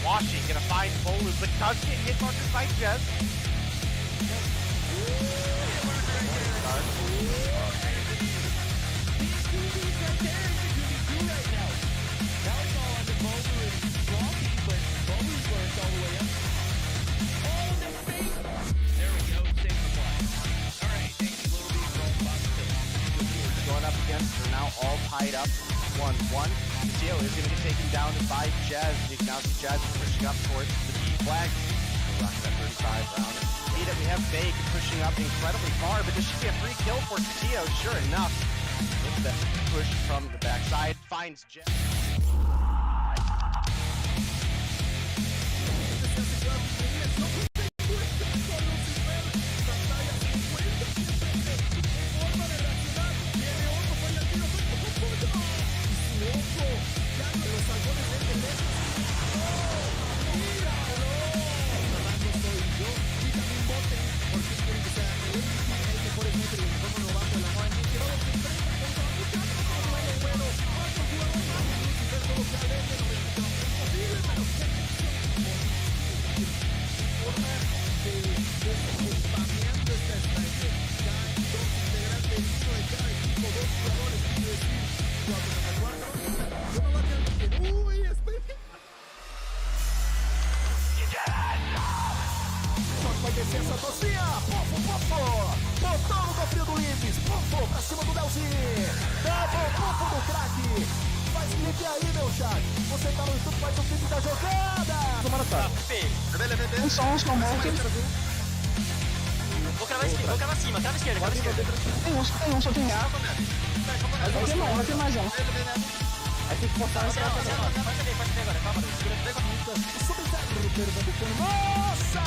Washi gonna find Bolu, but does get hit markers by Jez. They're now all tied up 1-1. Tio is going to get taken down by Jazz. You can now see Jazz pushing up towards the B flag. We'll rock that 35 round. See that we have Vague pushing up incredibly far, but this should be a free kill for Tio. Sure enough, with the push from the backside, finds Jazz. Licença, torcia! Pofo! Botão no cofrinho do Libs! Pofo pra cima do Delzinho! Double pofo do craque! Faz clique aí, meu chat! Você tá no YouTube, faz o clique da jogada! Tomara tá! Um som morto. Vou cravar cima, tá na esquerda, tá na esquerda. Tem um, só tem um. Vai ter mais um. Aí tem que botar essa Pode ser agora, calma, segura. Sub-Zero pernambucano. Nossa!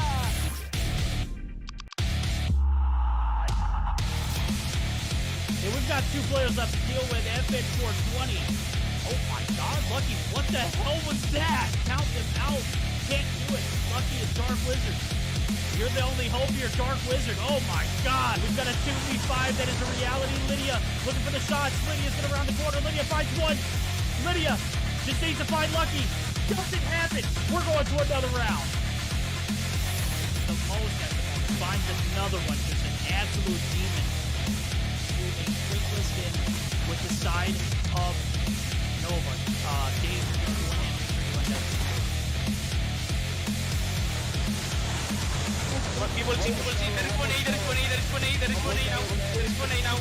And we've got two players left to deal with. FN 420. Oh my god, Lucky, what the hell was that? Count them out. Can't do it. Lucky is Dark Wizard. You're the only hope here, Dark Wizard. Oh my god. We've got a 2v5 that is a reality. Lydia looking for the shots. Lydia's gonna round the corner. Lydia finds one. Lydia just needs to find Lucky. Doesn't have it. We're going to another round. The most at the moment finds another one. Just an absolute demon. Moving quickest in with the side of Nova. Dave, People team, there is one A now.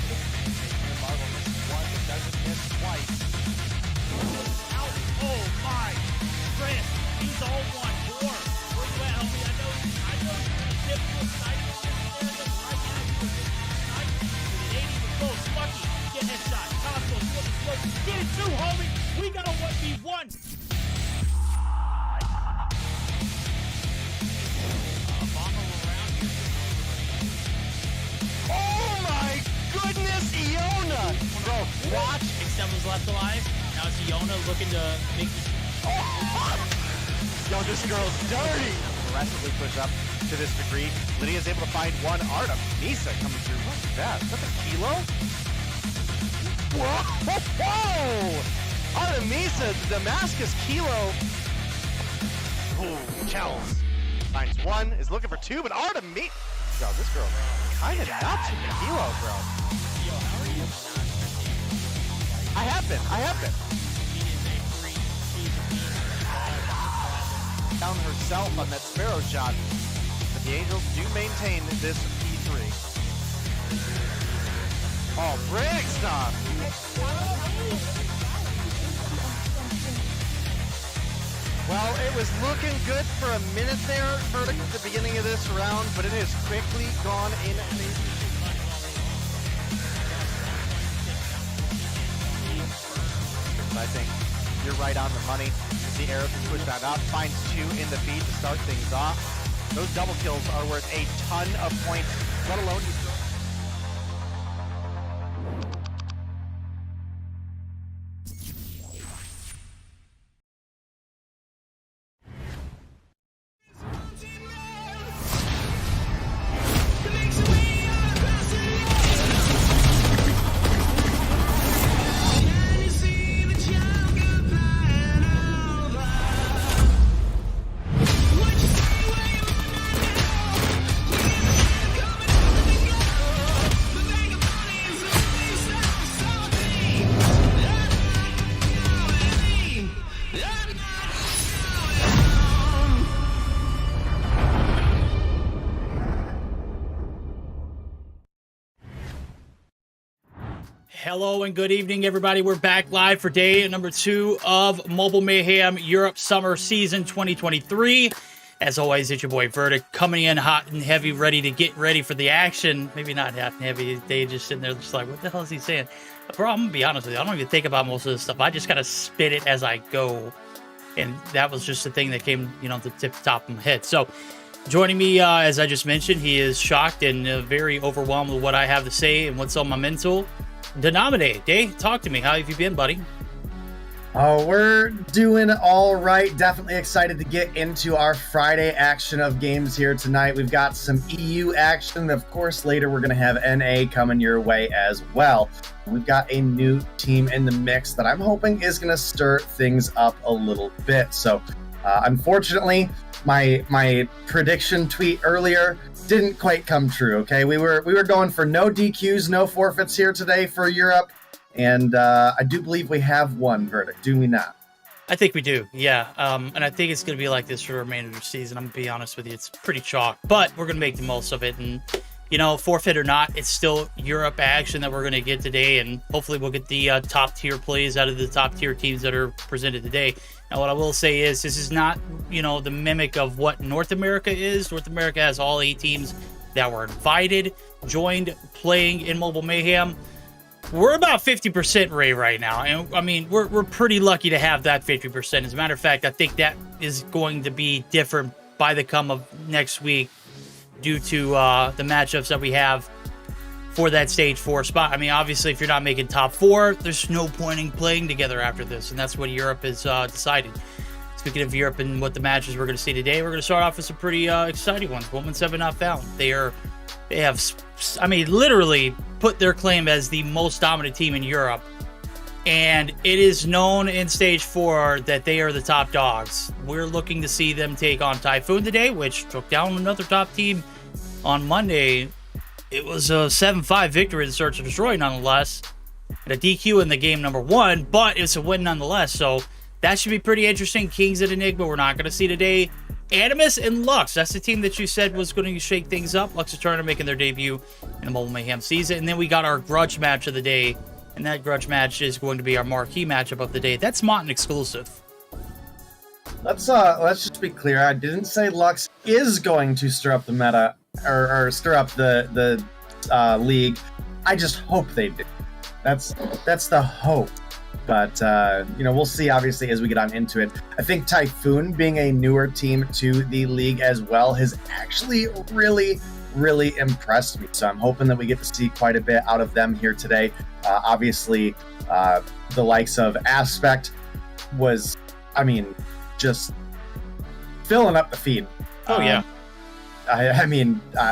Marvel misses one, but doesn't miss twice. out. Oh my. Chris, he's all one. More. Where you at, homie? I know you're in a difficult sniper in this area, but right now you're sniping. With an 80 with close. Lucky. Get headshot. Costco, slow. Get it too, homie. We got a 1v1. Oh my goodness, Iona! Bro, watch. Extend was left alive. Now it's Iona looking to make this. Yo, this girl's dirty! Aggressively push up to this degree. Lydia's able to find one. Artem, Misa coming through. What's that? Is that the Kilo? Whoa! Artemisa, the Damascus Kilo. Ooh, Chels. Finds one, is looking for two, but Artemisa. Yo, this girl kind of nuts with the Kilo, bro. Yo, how are you? I have been. Down herself on that Sparrow shot. But the Angels do maintain this P3. Oh, Brigstock! Well, it was looking good for a minute there, Verdict, at the beginning of this round, but it has quickly gone in. I think you're right on the money. The arrow can push that up, finds two in the feed to start things off. Those double kills are worth a ton of points, let alone Hello and good evening, everybody. We're back live for day number 2 of Mobile Mayhem Europe Summer Season 2023. As always, it's your boy Verdict coming in hot and heavy, ready to get ready for the action. Maybe not hot and heavy. They just sitting there just like, what the hell is he saying? Bro, I'm going to be honest with you. I don't even think about most of this stuff. I just kind of spit it as I go. And that was just the thing that came, to the top of my head. So joining me, as I just mentioned, he is shocked and very overwhelmed with what I have to say and what's on my mental. Denominate. Dave, talk to me. How have you been, buddy? Oh, we're doing all right. Definitely excited to get into our Friday action of games here tonight. We've got some EU action. Of course, later we're going to have NA coming your way as well. We've got a new team in the mix that I'm hoping is going to stir things up a little bit. So, unfortunately, my prediction tweet earlier didn't quite come true. Okay, we were going for no DQs, no forfeits here today for Europe, and I do believe we have one verdict. Do we not? I think we do, yeah. And I think it's going to be like this for the remainder of the season. I'm going to be honest with you. It's pretty chalk, but we're going to make the most of it. And, forfeit or not, it's still Europe action that we're going to get today. And hopefully we'll get the top tier plays out of the top tier teams that are presented today. Now, what I will say is this is not, the mimic of what North America is. North America has all 8 teams that were invited, joined, playing in Mobile Mayhem. We're about 50% Ray right now. And I mean, we're pretty lucky to have that 50%. As a matter of fact, I think that is going to be different by the come of next week due to the matchups that we have for that stage 4 spot. I mean, obviously, if you're not making top 4, there's no point in playing together after this. And that's what Europe has decided. Speaking of Europe and what the matches we're going to see today, we're going to start off with some pretty exciting ones. 117 not found. They have, literally put their claim as the most dominant team in Europe. And it is known in stage 4 that they are the top dogs. We're looking to see them take on Typhoon today, which took down another top team on Monday. It was a 7-5 victory in Search and Destroy, nonetheless. And a DQ in the game number 1, but it's a win nonetheless. So that should be pretty interesting. Kings at Enigma, we're not going to see today. Animus and Lux, that's the team that you said was going to shake things up. Lux Eterna making their debut in the Mobile Mayhem season. And then we got our grudge match of the day. And that grudge match is going to be our marquee matchup of the day. That's Mountain exclusive. Let's just be clear. I didn't say Lux is going to stir up the meta or stir up the league. I just hope they do. That's the hope. But we'll see. Obviously, as we get on into it, I think Typhoon, being a newer team to the league as well, has actually really impressed me. So I'm hoping that we get to see quite a bit out of them here today. Obviously, the likes of Aspect was, just filling up the feed. Oh yeah.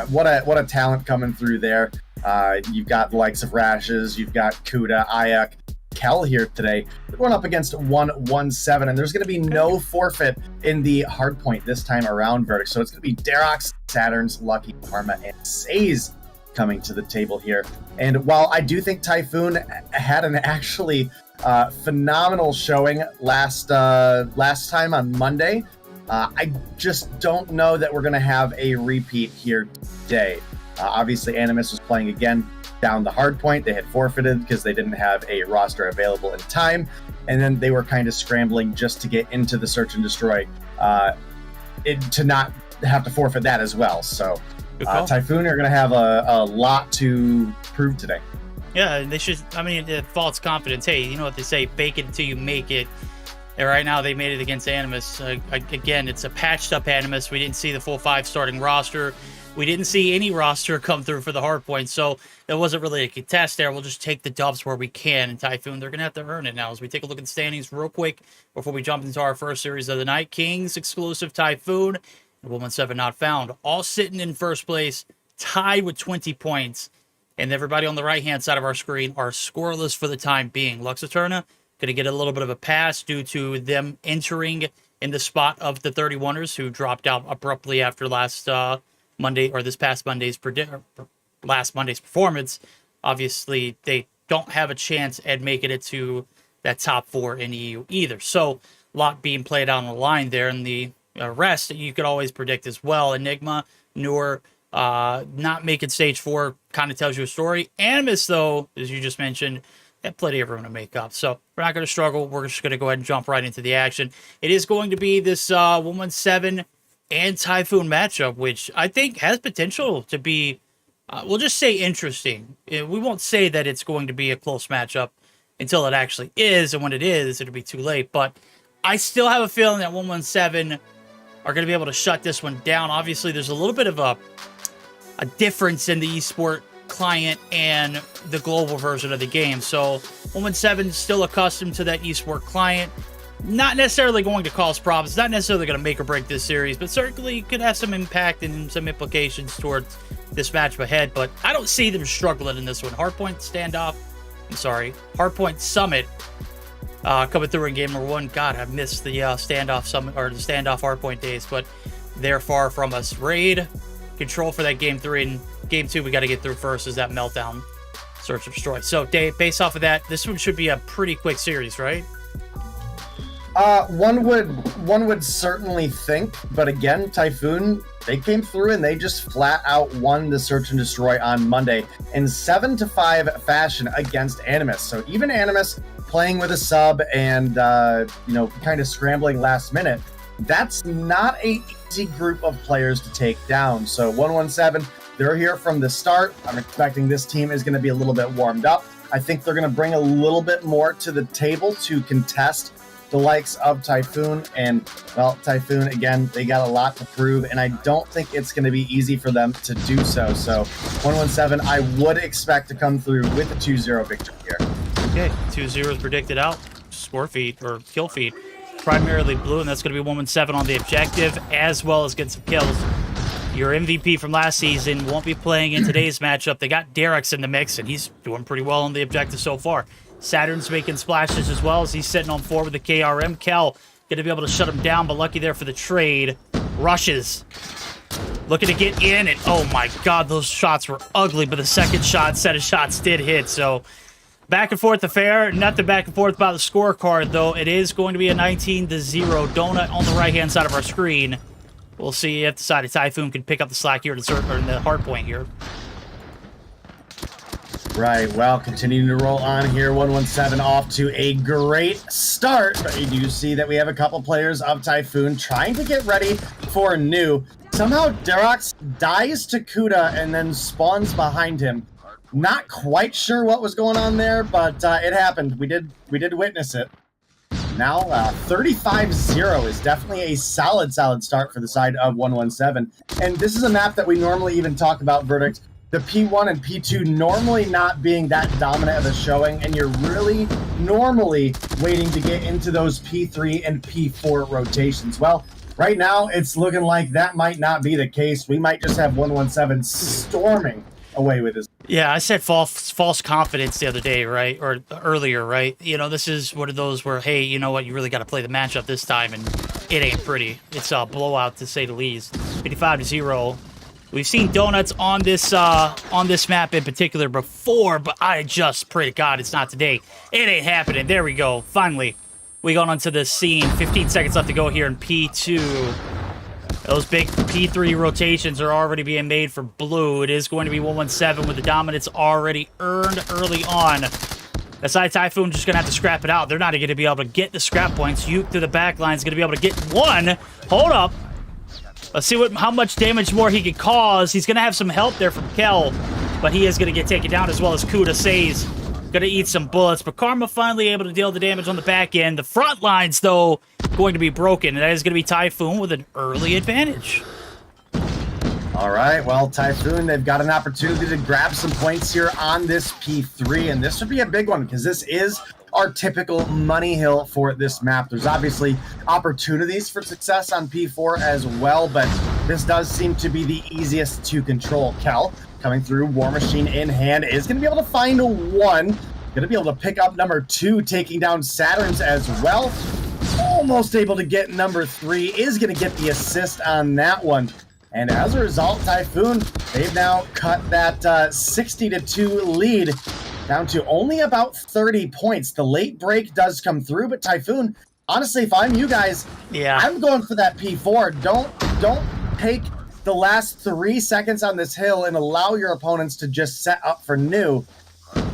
What a talent coming through there. You've got the likes of Rashes, you've got Kuda, Ayak, Kel here today. We're going up against 117, and there's going to be no forfeit in the hardpoint this time around, Verdict. So it's going to be Darox, Saturn's, Lucky, Karma, and Saze coming to the table here. And while I do think Typhoon had an actually phenomenal showing last time on Monday, I just don't know that we're going to have a repeat here today. Obviously, Animus was playing again down the hard point. They had forfeited because they didn't have a roster available in time, and then they were kind of scrambling just to get into the Search and Destroy to not have to forfeit that as well. So Typhoon are going to have a lot to prove today. Yeah, they should. False confidence. Hey, you know what they say, fake it until you make it. And right now they made it against Animus. Again, it's a patched up Animus. We didn't see the full 5 starting roster. We didn't see any roster come through for the hard point, so it wasn't really a contest there. We'll just take the dubs where we can. And Typhoon, they're going to have to earn it now. As we take a look at the standings real quick before we jump into our first series of the night. Kings exclusive Typhoon, and 117 not found. All sitting in first place, tied with 20 points. And everybody on the right-hand side of our screen are scoreless for the time being. Lux Eterna going to get a little bit of a pass due to them entering in the spot of the 31ers who dropped out abruptly after last Monday, or this past Monday's last Monday's performance. Obviously, they don't have a chance at making it to that top 4 in EU either. So, a lot being played out on the line there, and the rest you could always predict as well. Enigma, Noor, not making stage 4 kind of tells you a story. Animus, though, as you just mentioned, have plenty of room to make up. So we're not going to struggle. We're just going to go ahead and jump right into the action. It is going to be this 117 and Typhoon matchup, which I think has potential to be, we'll just say interesting. We won't say that it's going to be a close matchup until it actually is, and when it is, it'll be too late. But I still have a feeling that 117 are going to be able to shut this one down. Obviously, there's a little bit of a difference in the esport client and the global version of the game. So 117 is still accustomed to that esport client. Not necessarily going to cause problems, not necessarily going to make or break this series, but certainly could have some impact and some implications towards this matchup ahead. But I don't see them struggling in this one. Hardpoint Summit coming through in game number 1. God, I missed the standoff summit or the standoff hardpoint days, but they're far from us. Raid, control for that game 3, and game 2 we got to get through first is that meltdown, search and destroy. So Dave, based off of that, this one should be a pretty quick series, right? One would certainly think, but again, Typhoon, they came through and they just flat out won the search and destroy on Monday in 7-5 fashion against Animus. So even Animus playing with a sub and kind of scrambling last minute, that's not a easy group of players to take down. So 117, they're here from the start. I'm expecting this team is going to be a little bit warmed up. I think they're going to bring a little bit more to the table to contest the likes of Typhoon. And, well, Typhoon, again, they got a lot to prove, and I don't think it's going to be easy for them to do so. So 117, I would expect to come through with a 2-0 victory here. Okay, 2-0 is predicted out. Score feed, or kill feed, primarily blue, and that's going to be 117 on the objective, as well as get some kills. Your MVP from last season won't be playing in today's matchup. They got Derek's in the mix, and he's doing pretty well on the objective so far. Saturn's making splashes as well as he's sitting on 4 with the KRM. Kel going to be able to shut him down, but lucky there for the trade. Rushes. Looking to get in, and oh my god, those shots were ugly, but the second set of shots did hit, so back and forth affair. Nothing back and forth about the scorecard, though. It is going to be a 19-0 donut on the right-hand side of our screen. We'll see if the side of Typhoon can pick up the slack here in the hard point here. Right, well, continuing to roll on here, 117 off to a great start, but you do see that we have a couple players of Typhoon trying to get ready for new. Somehow, Derox dies to Kuda and then spawns behind him. Not quite sure what was going on there, but it happened. We did witness it. Now, 35-0 is definitely a solid start for the side of 117. And this is a map that we normally even talk about, Verdict. The P1 and P2 normally not being that dominant of a showing, and you're really normally waiting to get into those P3 and P4 rotations. Well, right now, it's looking like that might not be the case. We might just have 117 storming away with his. Yeah, I said false confidence the other day, right? Or earlier, right? You know, this is one of those where, hey, you know what? You really got to play the matchup this time, and it ain't pretty. It's a blowout, to say the least. 55-0. We've seen donuts on this map in particular before, but I just pray to God it's not today. It ain't happening. There we go. Finally, we got onto the scene. 15 seconds left to go here in P2. Those big P3 rotations are already being made for blue. It is going to be 117 with the dominance already earned early on. The side Typhoon just going to have to scrap it out. They're not going to be able to get the scrap points. Yuke through the back line is going to be able to get one. Hold up. Let's see how much damage more he can cause. He's going to have some help there from Kel, but he is going to get taken down as well as Kuda Says. Going to eat some bullets, but Karma finally able to deal the damage on the back end. The front lines, though, going to be broken, and that is going to be Typhoon with an early advantage. All right, well, Typhoon, they've got an opportunity to grab some points here on this P3, and this would be a big one because this is our typical money hill for this map. There's obviously opportunities for success on P4 as well, but this does seem to be the easiest to control. Kel, coming through, War Machine in hand, is going to be able to find one. Going to be able to pick up number 2, taking down Saturn's as well. Almost able to get number 3, is going to get the assist on that one. And as a result, Typhoon, they've now cut that 60-2 lead down to only about 30 points. The late break does come through, but Typhoon, honestly, if I'm you guys, yeah, I'm going for that P4. Don't take the last 3 seconds on this hill and allow your opponents to just set up for new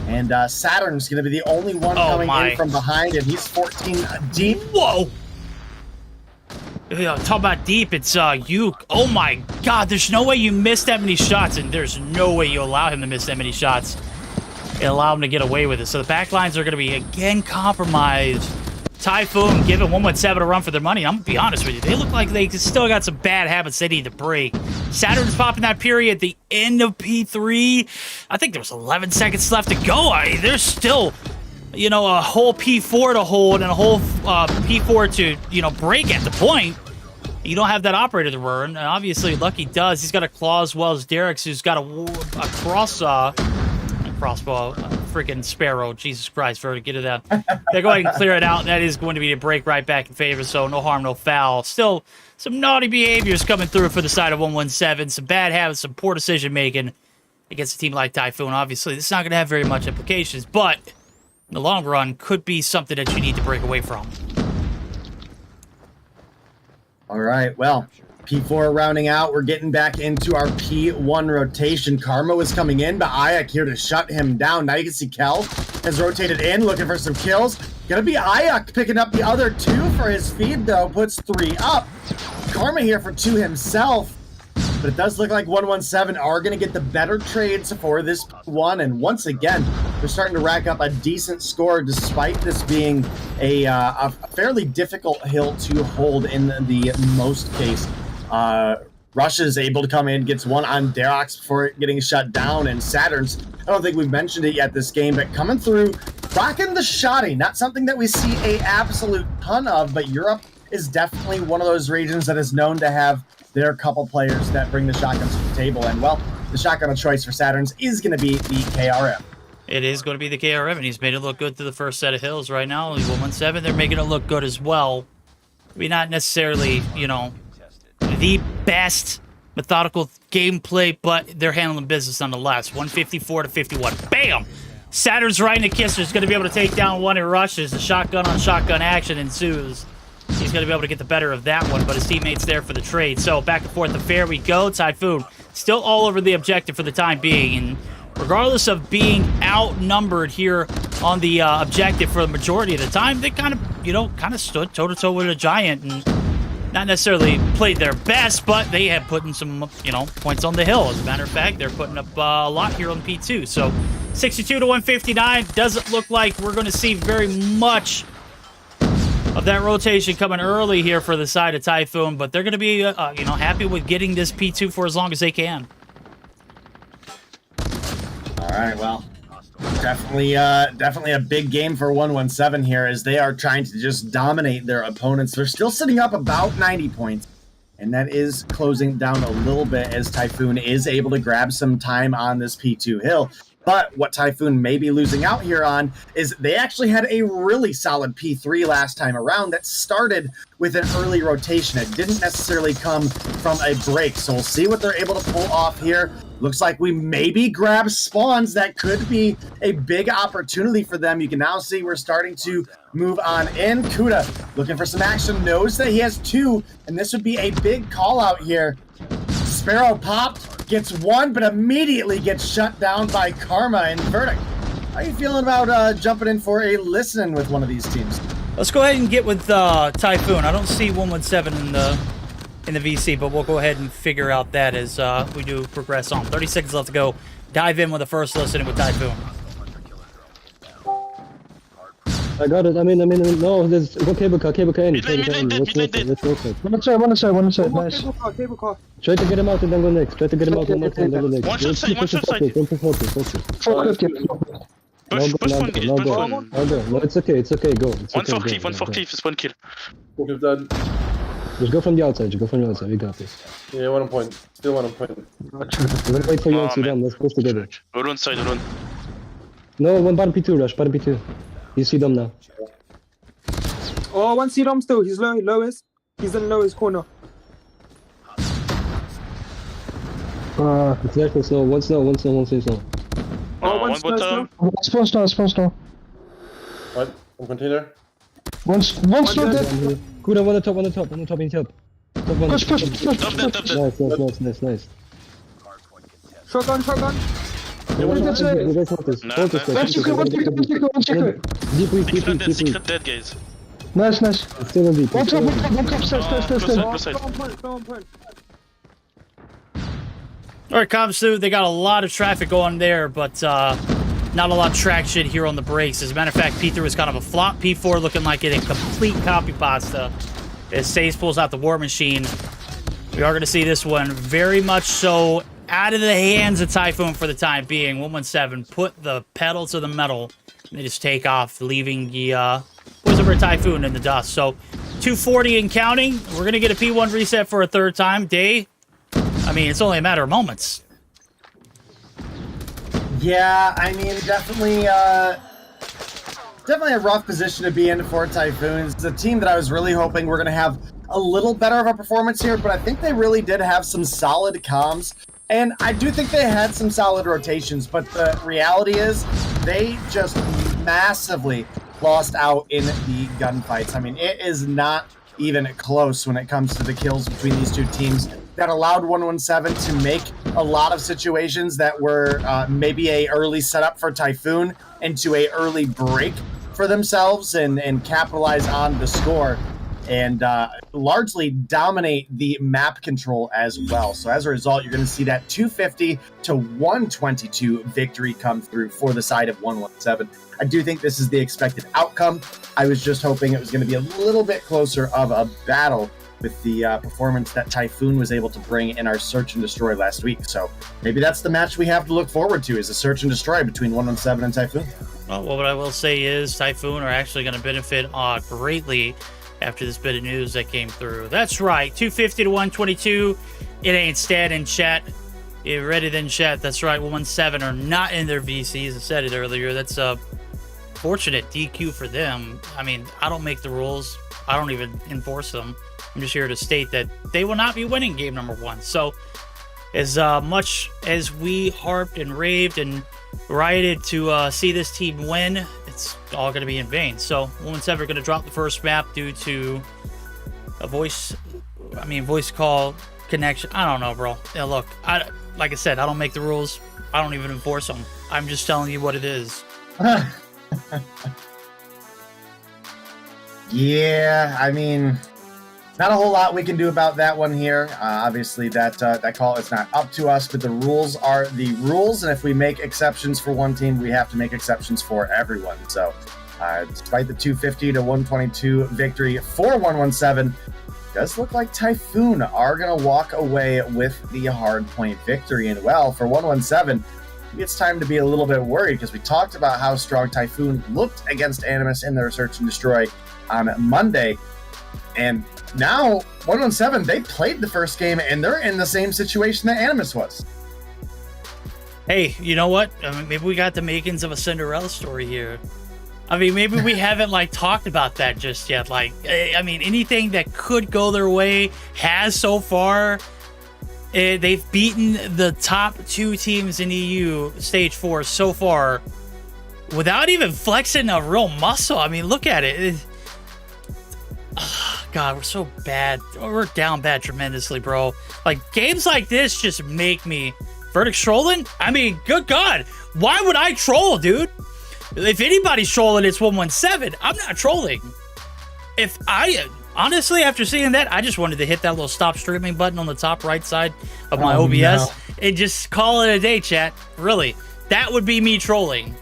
And Saturn's going to be the only one coming in from behind, and he's 14 deep. Whoa! Yeah, talk about deep, it's Uke. Oh my god, there's no way you missed that many shots, and there's no way you allow him to miss that many shots and allow him to get away with it. So the back lines are going to be, again, compromised. Typhoon giving 117 a run for their money. I'm going to be honest with you. They look like they still got some bad habits they need to break. Saturn's popping that period at the end of P3. I think there was 11 seconds left to go. There's still, you know, a whole P4 to hold and a whole P4 to, you know, break at the point. You don't have that operator to run, and obviously Lucky does. He's got a claw as well as Derek's, who's got a crossbow, freaking Sparrow. Jesus Christ, for to get it out. They're going to clear it out. That is going to be a break right back in favor, so no harm, no foul. Still, some naughty behaviors coming through for the side of 117. Some bad habits, some poor decision-making against a team like Typhoon. Obviously, this is not going to have very much implications, but in the long run, could be something that you need to break away from. All right, well, P4 rounding out. We're getting back into our P1 rotation. Karma was coming in, but Ayak here to shut him down. Now you can see Kel has rotated in, looking for some kills. Gonna be Ayak picking up the other 2 for his feed, though. Puts 3 up. Karma here for 2 himself. But it does look like 117 are going to get the better trades for this one. And once again, they're starting to rack up a decent score despite this being a fairly difficult hill to hold in the most case. Rush is able to come in, gets one on Derox before getting shut down. And Saturn's, I don't think we've mentioned it yet this game, but coming through, rocking the shotty. Not something that we see a absolute ton of, but Europe is definitely one of those regions that is known to have their couple players that bring the shotguns to the table. And, well, the shotgun of choice for Saturn's is going to be the KRM. It is going to be the KRM, and he's made it look good through the first set of hills right now. 117, they're making it look good as well. I mean, not necessarily, you know, the best methodical gameplay, but they're handling business nonetheless. 154 to 51. Bam! Saturn's right in the kisser. Is going to be able to take down one in rushes. The shotgun on shotgun action ensues. He's going to be able to get the better of that one, but his teammate's there for the trade. So back and forth affair we go. Typhoon still all over the objective for the time being. And regardless of being outnumbered here on the objective for the majority of the time, they kind of stood toe-to-toe with a giant and not necessarily played their best, but they have put in some, points on the hill. As a matter of fact, they're putting up a lot here on P2. So 62 to 159 doesn't look like we're going to see very much of that rotation coming early here for the side of Typhoon, but they're going to be, happy with getting this P2 for as long as they can. All right, well, definitely a big game for 117 here as they are trying to just dominate their opponents. They're still sitting up about 90 points, and that is closing down a little bit as Typhoon is able to grab some time on this P2 hill. But what Typhoon may be losing out here on is they actually had a really solid P3 last time around that started with an early rotation. It didn't necessarily come from a break. So we'll see what they're able to pull off here. Looks like we maybe grab spawns. That could be a big opportunity for them. You can now see we're starting to move on in. Kuda looking for some action, knows that he has 2, and this would be a big call out here. Sparrow popped, gets 1, but immediately gets shut down by Karma and Verdict. How are you feeling about jumping in for a listen with one of these teams? Let's go ahead and get with Typhoon. I don't see 117 in the VC, but we'll go ahead and figure out that as we do progress on. 30 seconds left to go. Dive in with the first listen with Typhoon. I got it. I mean, no, there's go cable car in. Let's work it. One side, nice. Cable car. Try to get him out and then go next. Try to get him out one more time, then go next. One shot side. No, it's okay, go. One for cleave, it's one kill. Just go from the outside, we got this. Yeah, 1 point. Still 1 point. I'm gonna wait for you and see them, let's push together. Alone side, alone. No, one bottom P2, Rush, bottom P2. You see them now. Oh, one C-Dom still. He's lowest. He's in the lowest corner. It's left snow. One snow. Oh, one bottom. Spawn snow. What? One container? One snow dead. Good, on the top, in top. Push. Top dead. Nice. Shotgun. You guys want this. No, Hold this. no. One checker. Deep, Secret dead, guys. Nice. It's still in deep. One top, stairs. Close. Go on point. All right, Kamsu, they got a lot of traffic going there, but not a lot of traction here on the brakes. As a matter of fact, P3 was kind of a flop. P4 looking like it a complete copy pasta. As Sace pulls out the War Machine, we are going to see this one very much so out of the hands of Typhoon for the time being. 117 put the pedal to the metal. They just take off, leaving the Boys Over Typhoon in the dust. So 240 and counting. We're going to get a P1 reset for a third time. Day, I mean, it's only a matter of moments. Yeah, I mean, definitely a rough position to be in for Typhoon. It's a team that I was really hoping we're going to have a little better of a performance here, but I think they really did have some solid comms, and I do think they had some solid rotations, but the reality is they just massively lost out in the gunfights. I mean, it is not even close when it comes to the kills between these two teams. That allowed 117 to make a lot of situations that were maybe a early setup for Typhoon into a early break for themselves and capitalize on the score and largely dominate the map control as well. So as a result, you're going to see that 250 to 122 victory come through for the side of 117. I do think this is the expected outcome. I was just hoping it was going to be a little bit closer of a battle with the performance that Typhoon was able to bring in our Search and Destroy last week. So maybe that's the match we have to look forward to, is a Search and Destroy between 117 and Typhoon. Well, what I will say is Typhoon are actually going to benefit greatly after this bit of news that came through. That's right, 250 to 122. It ain't stat in chat. You read it in chat. That's right, 117 are not in their VCs. I said it earlier. That's a fortunate DQ for them. I mean, I don't make the rules. I don't even enforce them. I'm just here to state that they will not be winning game number 1. So as much as we harped and raved and rioted to see this team win, it's all going to be in vain. So 117 are going to drop the first map due to a voice call connection. I don't know, bro. Yeah, look, like I said, I don't make the rules. I don't even enforce them. I'm just telling you what it is. Yeah, I mean, not a whole lot we can do about that one here. Obviously, that call is not up to us, but the rules are the rules, and if we make exceptions for one team, we have to make exceptions for everyone. So, despite the 250 to 122 victory for 117, it does look like Typhoon are going to walk away with the hard point victory. And well, for 117, it's time to be a little bit worried because we talked about how strong Typhoon looked against Animus in their Search and Destroy on Monday. And now, 117, they played the first game, and they're in the same situation that Animus was. Hey, you know what? I mean, maybe we got the makings of a Cinderella story here. I mean, maybe we haven't, talked about that just yet. I mean, anything that could go their way has so far. They've beaten the top 2 teams in EU Stage 4 so far without even flexing a real muscle. I mean, look at it. God, we're so bad. We're down bad tremendously, bro. Games like this just make me... Verdict trolling? I mean, good God. Why would I troll, dude? If anybody's trolling, it's 117. I'm not trolling. Honestly, after seeing that, I just wanted to hit that little stop streaming button on the top right side of my OBS and just call it a day, chat. Really. That would be me trolling.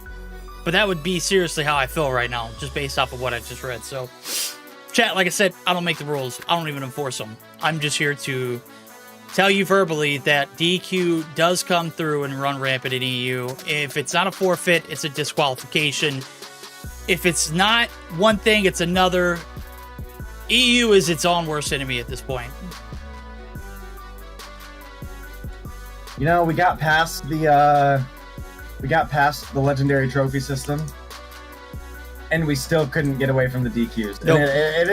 But that would be seriously how I feel right now, just based off of what I just read. So... Chat, like I said, I don't make the rules. I don't even enforce them. I'm just here to tell you verbally that DQ does come through and run rampant in EU. If it's not a forfeit, it's a disqualification. If it's not one thing, it's another. EU is its own worst enemy at this point. You know, we got past the legendary trophy system, and we still couldn't get away from the DQs. Nope. And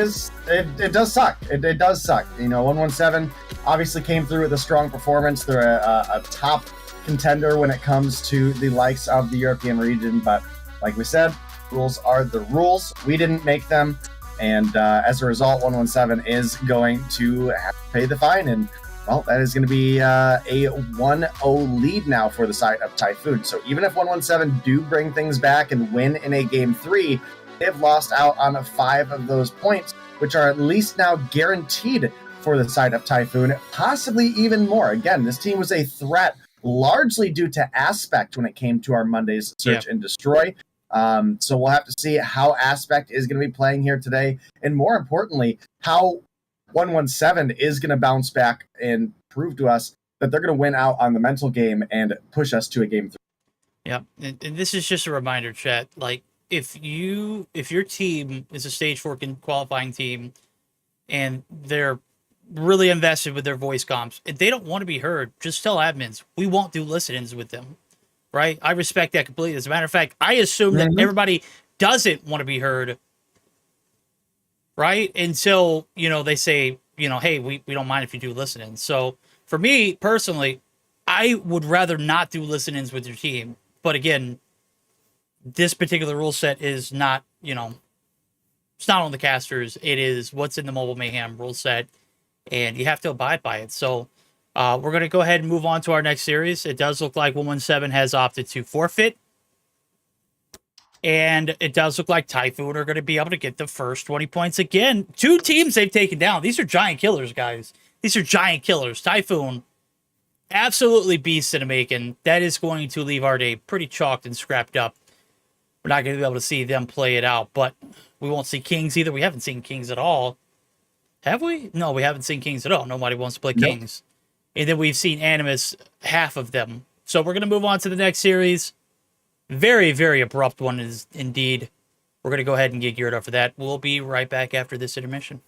it does suck. It does suck. You know, 117 obviously came through with a strong performance. They're a top contender when it comes to the likes of the European region. But like we said, rules are the rules. We didn't make them. And as a result, 117 is going to have to pay the fine. And well, that is going to be a 1-0 lead now for the side of Typhoon. So even if 117 do bring things back and win in a game 3, they've lost out on 5 of those points, which are at least now guaranteed for the side of Typhoon, possibly even more. Again, this team was a threat largely due to Aspect when it came to our Monday's Search and Destroy. So we'll have to see how Aspect is going to be playing here today, and more importantly, how 117 is going to bounce back and prove to us that they're going to win out on the mental game and push us to a game 3. Yeah, and this is just a reminder, chat. Like, if your team is a stage 4 qualifying team and they're really invested with their voice comps, if they don't want to be heard, just tell admins we won't do listen-ins with them. Right? I respect that completely. As a matter of fact, I assume that everybody doesn't want to be heard. Right? Until, they say, hey, we don't mind if you do listen-ins. So for me personally, I would rather not do listen-ins with your team. But again, this particular rule set is not, it's not on the casters. It is what's in the Mobile Mayhem rule set, and you have to abide by it. So we're going to go ahead and move on to our next series. It does look like 117 has opted to forfeit. And it does look like Typhoon are going to be able to get the first 20 points again. 2 teams they've taken down. These are giant killers, guys. These are giant killers. Typhoon, absolutely beast in the making. That is going to leave our day pretty chalked and scrapped up. We're not going to be able to see them play it out. But we won't see Kings either. We haven't seen Kings at all. Have we? No, we haven't seen Kings at all. Nobody wants to play Kings. And then we've seen Animus, half of them. So we're going to move on to the next series. Very, very abrupt one is indeed. We're going to go ahead and get geared up for that. We'll be right back after this intermission.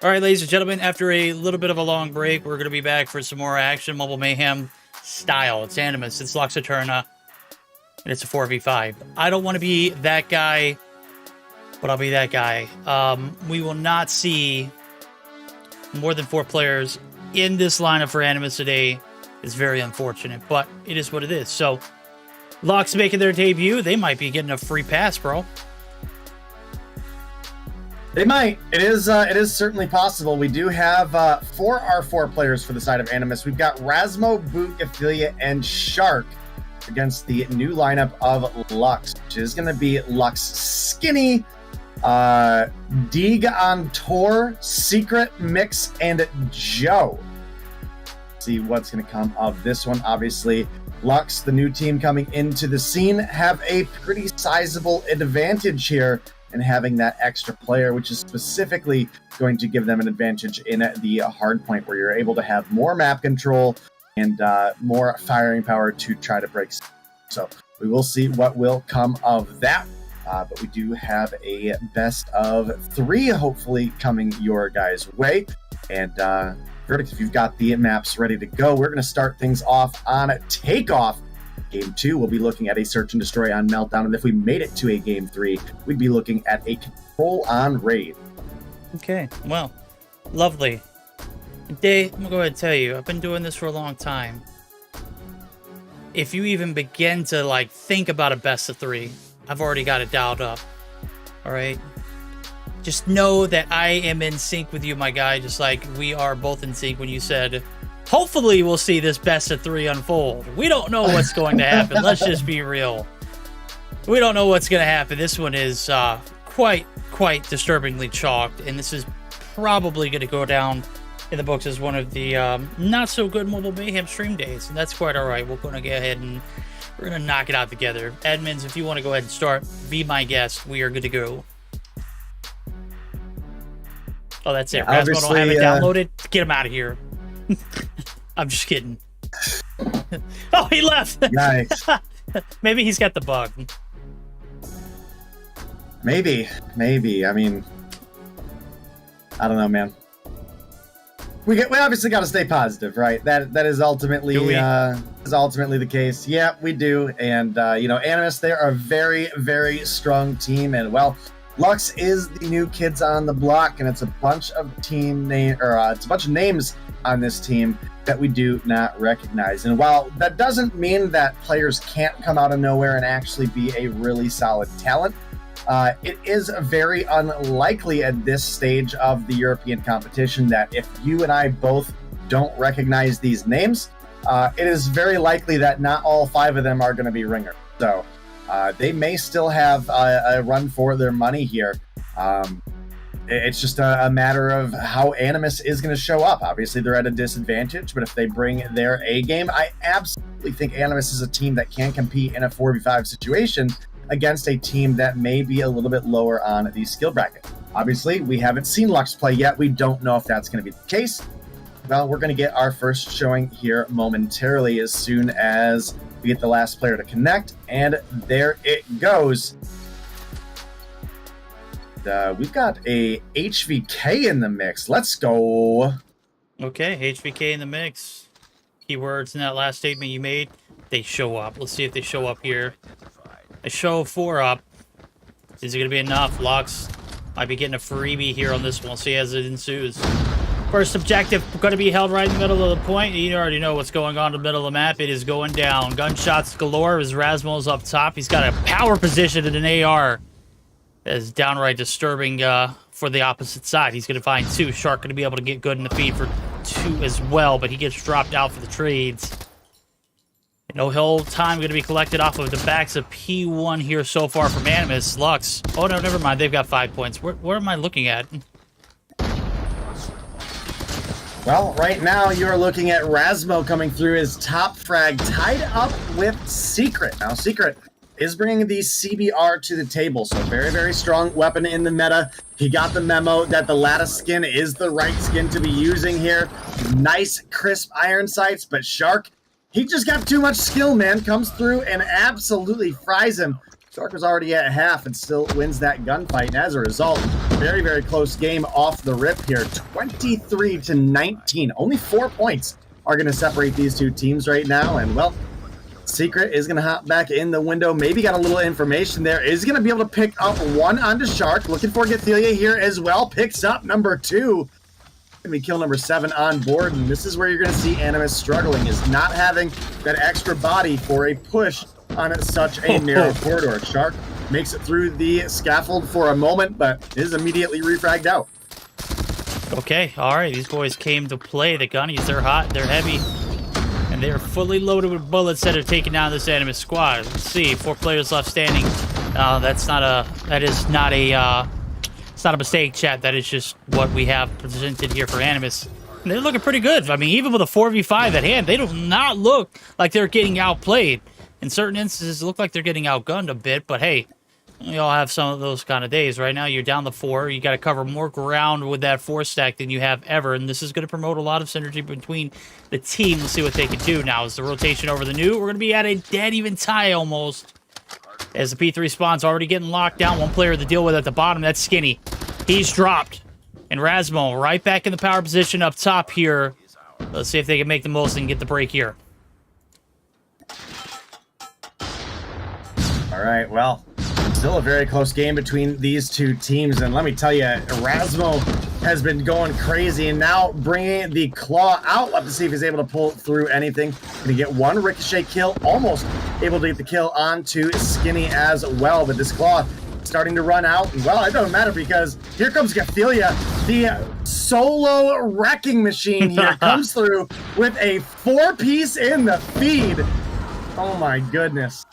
All right, ladies and gentlemen, after a little bit of a long break, we're going to be back for some more action. Mobile Mayhem style. It's Animus, it's Lux Eterna, and it's a 4v5. I don't want to be that guy, but I'll be that guy. We will not see more than 4 players in this lineup for Animus today. It's very unfortunate, but it is what it is. So, Lux making their debut. They might be getting a free pass, bro. They might. It is certainly possible. We do have 4 R4 players for the side of Animus. We've got Rasmo, Boot, Ophelia, and Shark against the new lineup of Lux, which is going to be Lux Skinny, Deeg on Tor, Secret, Mix, and Joe. See what's going to come of this one. Obviously, Lux, the new team coming into the scene, have a pretty sizable advantage here in having that extra player, which is specifically going to give them an advantage in the hard point, where you're able to have more map control and more firing power to try to break. So we will see what will come of that. But we do have a best of 3, hopefully, coming your guys' way. And Verdict, if you've got the maps ready to go, we're going to start things off on Takeoff. Game 2, we'll be looking at a Search and Destroy on Meltdown. And if we made it to a Game 3, we'd be looking at a Control on Raid. Okay, well, lovely. Dave, I'm going to go ahead and tell you, I've been doing this for a long time. If you even begin to, like, think about a best of 3, I've already got it dialed up. All right? Just know that I am in sync with you, my guy, just like we are both in sync when you said, hopefully we'll see this best of 3 unfold. We don't know what's going to happen. Let's just be real. We don't know what's going to happen. This one is quite disturbingly chalked, and this is probably going to go down in the books as one of the not so good Mobile Mayhem stream days, and that's quite all right. We're going to go ahead and we're going to knock it out together. Admins, if you want to go ahead and start, be my guest. We are good to go. Oh, that's it. Yeah, Rasmo don't have it downloaded. Get him out of here. I'm just kidding. Oh, he left. Nice. Maybe he's got the bug. Maybe. I mean, I don't know, man. We obviously got to stay positive, right? That is ultimately the case. Yeah, we do. And Animus, they are a very, very strong team, and well, Lux is the new kids on the block, and it's a bunch of it's a bunch of names on this team that we do not recognize. And while that doesn't mean that players can't come out of nowhere and actually be a really solid talent, it is very unlikely at this stage of the European competition that if you and I both don't recognize these names, it is very likely that not all 5 of them are going to be ringers. So they may still have a run for their money here. It's just a matter of how Animus is going to show up. Obviously, they're at a disadvantage, but if they bring their A game, I absolutely think Animus is a team that can compete in a 4v5 situation against a team that may be a little bit lower on the skill bracket. Obviously, we haven't seen Lux play yet. We don't know if that's going to be the case. Well, we're going to get our first showing here momentarily as soon as we get the last player to connect, and there it goes. We've got a HVK in the mix. Let's go. Okay, HVK in the mix. Keywords in that last statement you made, they show up. Let's see if they show up here. I show 4 up. Is it going to be enough? Lux might be getting a freebie here on this one. We'll see as it ensues. First objective going to be held right in the middle of the point. You already know what's going on in the middle of the map. It is going down. Gunshots galore as Rasmo's up top. He's got a power position in an AR. That is downright disturbing for the opposite side. He's going to find 2. Shark going to be able to get good in the feed for 2 as well, but he gets dropped out for the trades. No whole time going to be collected off of the backs of P1 here so far from Animus. Lux. Oh, no, never mind. They've got 5 points. Where am I looking at? Well, right now you're looking at Rasmo coming through his top frag, tied up with Secret. Now, Secret is bringing the CBR to the table, so very, very strong weapon in the meta. He got the memo that the lattice skin is the right skin to be using here. Nice, crisp iron sights, but Shark, he just got too much skill, man. Comes through and absolutely fries him Shark was already at half and still wins that gunfight. And as a result, very, very close game off the rip here. 23-19. Only 4 points are going to separate these two teams right now. And, well, Secret is going to hop back in the window. Maybe got a little information there. Is going to be able to pick up one onto Shark. Looking for Gathelia here as well. Picks up number 2. Going to be kill number 7 on board. And this is where you're going to see Animus struggling, is not having that extra body for a push on such a narrow corridor. Shark makes it through the scaffold for a moment, but is immediately refragged out. Okay, all right. These boys came to play. The gunnies, they're hot, they're heavy, and they're fully loaded with bullets that are taking down this Animus squad. Let's see, 4 players left standing. It's not a mistake, chat. That is just what we have presented here for Animus. And they're looking pretty good. I mean, even with a 4v5 at hand, they do not look like they're getting outplayed. In certain instances, it look like they're getting outgunned a bit, but hey, we all have some of those kind of days. Right now, you're down to 4. You got to cover more ground with that 4 stack than you have ever, and this is going to promote a lot of synergy between the team. We'll see what they can do. Now, is the rotation over the new? We're going to be at a dead even tie almost, as the P3 spawn's already getting locked down. One player to deal with at the bottom, that's Skinny. He's dropped. And Rasmo right back in the power position up top here. Let's see if they can make the most and get the break here. All right, well, still a very close game between these two teams, and let me tell you, Rasmo has been going crazy, and now bringing the claw out. Love to see if he's able to pull through anything. Gonna get one ricochet kill, almost able to get the kill onto Skinny as well, but this claw starting to run out. Well, it doesn't matter because here comes Gathelia, the solo wrecking machine here, comes through with a 4-piece in the feed. Oh my goodness.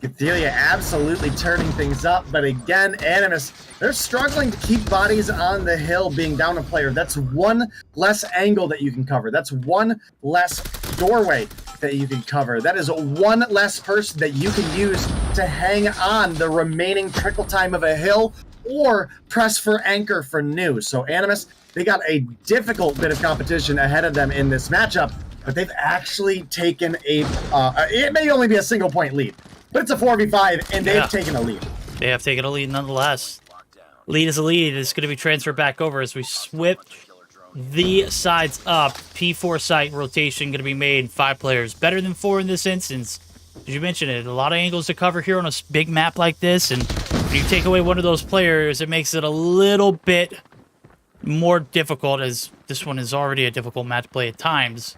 Gathelia absolutely turning things up, but again, Animus, they're struggling to keep bodies on the hill being down a player. That's one less angle that you can cover. That's one less doorway that you can cover. That is one less person that you can use to hang on the remaining trickle time of a hill or press for anchor for new. So Animus, they got a difficult bit of competition ahead of them in this matchup, but they've actually taken a, it may only be a single point lead, but it's a 4v5 and they've taken a lead. They have taken a lead nonetheless. Lead is a lead. It's going to be transferred back over as we switch the sides up. P4 site rotation going to be made. 5 players. Better than 4 in this instance. As you mentioned it, a lot of angles to cover here on a big map like this, and when you take away one of those players, it makes it a little bit more difficult, as this one is already a difficult map to play at times.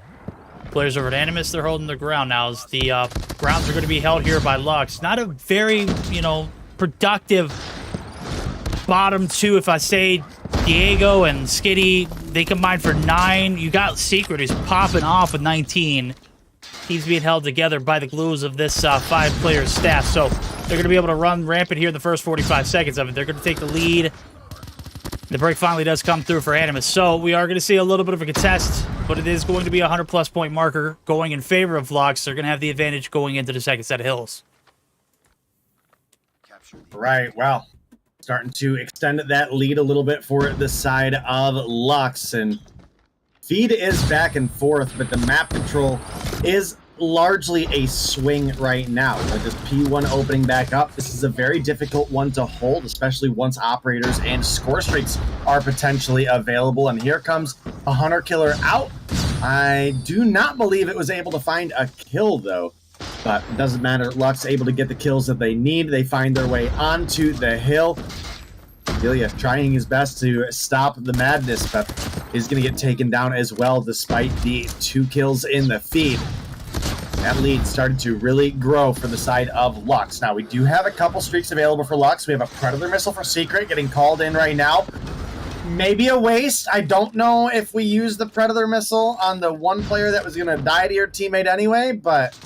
Players over at Animus, they're holding their ground now, as the grounds are going to be held here by Lux. Not a very, productive bottom 2, if I say. Diego and Skitty, they combined for 9. You got Secret, who's popping off with 19. He's being held together by the glues of this 5-player staff. So they're going to be able to run rampant here in the first 45 seconds of it. They're going to take the lead. The break finally does come through for Animus. So we are going to see a little bit of a contest, but it is going to be a 100-plus point marker going in favor of Lux. They're going to have the advantage going into the second set of hills. Right, well, starting to extend that lead a little bit for the side of Lux, and feed is back and forth, but the map control is largely a swing right now. With this P1 opening back up, this is a very difficult one to hold, especially once operators and score streaks are potentially available. And here comes a hunter killer out. I do not believe it was able to find a kill though, but it doesn't matter. Lux able to get the kills that they need. They find their way onto the hill. Delia trying his best to stop the madness, but is going to get taken down as well despite the 2 kills in the feed. That lead started to really grow for the side of Lux. Now, we do have a couple streaks available for Lux. We have a Predator Missile for Secret getting called in right now. Maybe a waste. I don't know if we use the Predator Missile on the one player that was going to die to your teammate anyway, but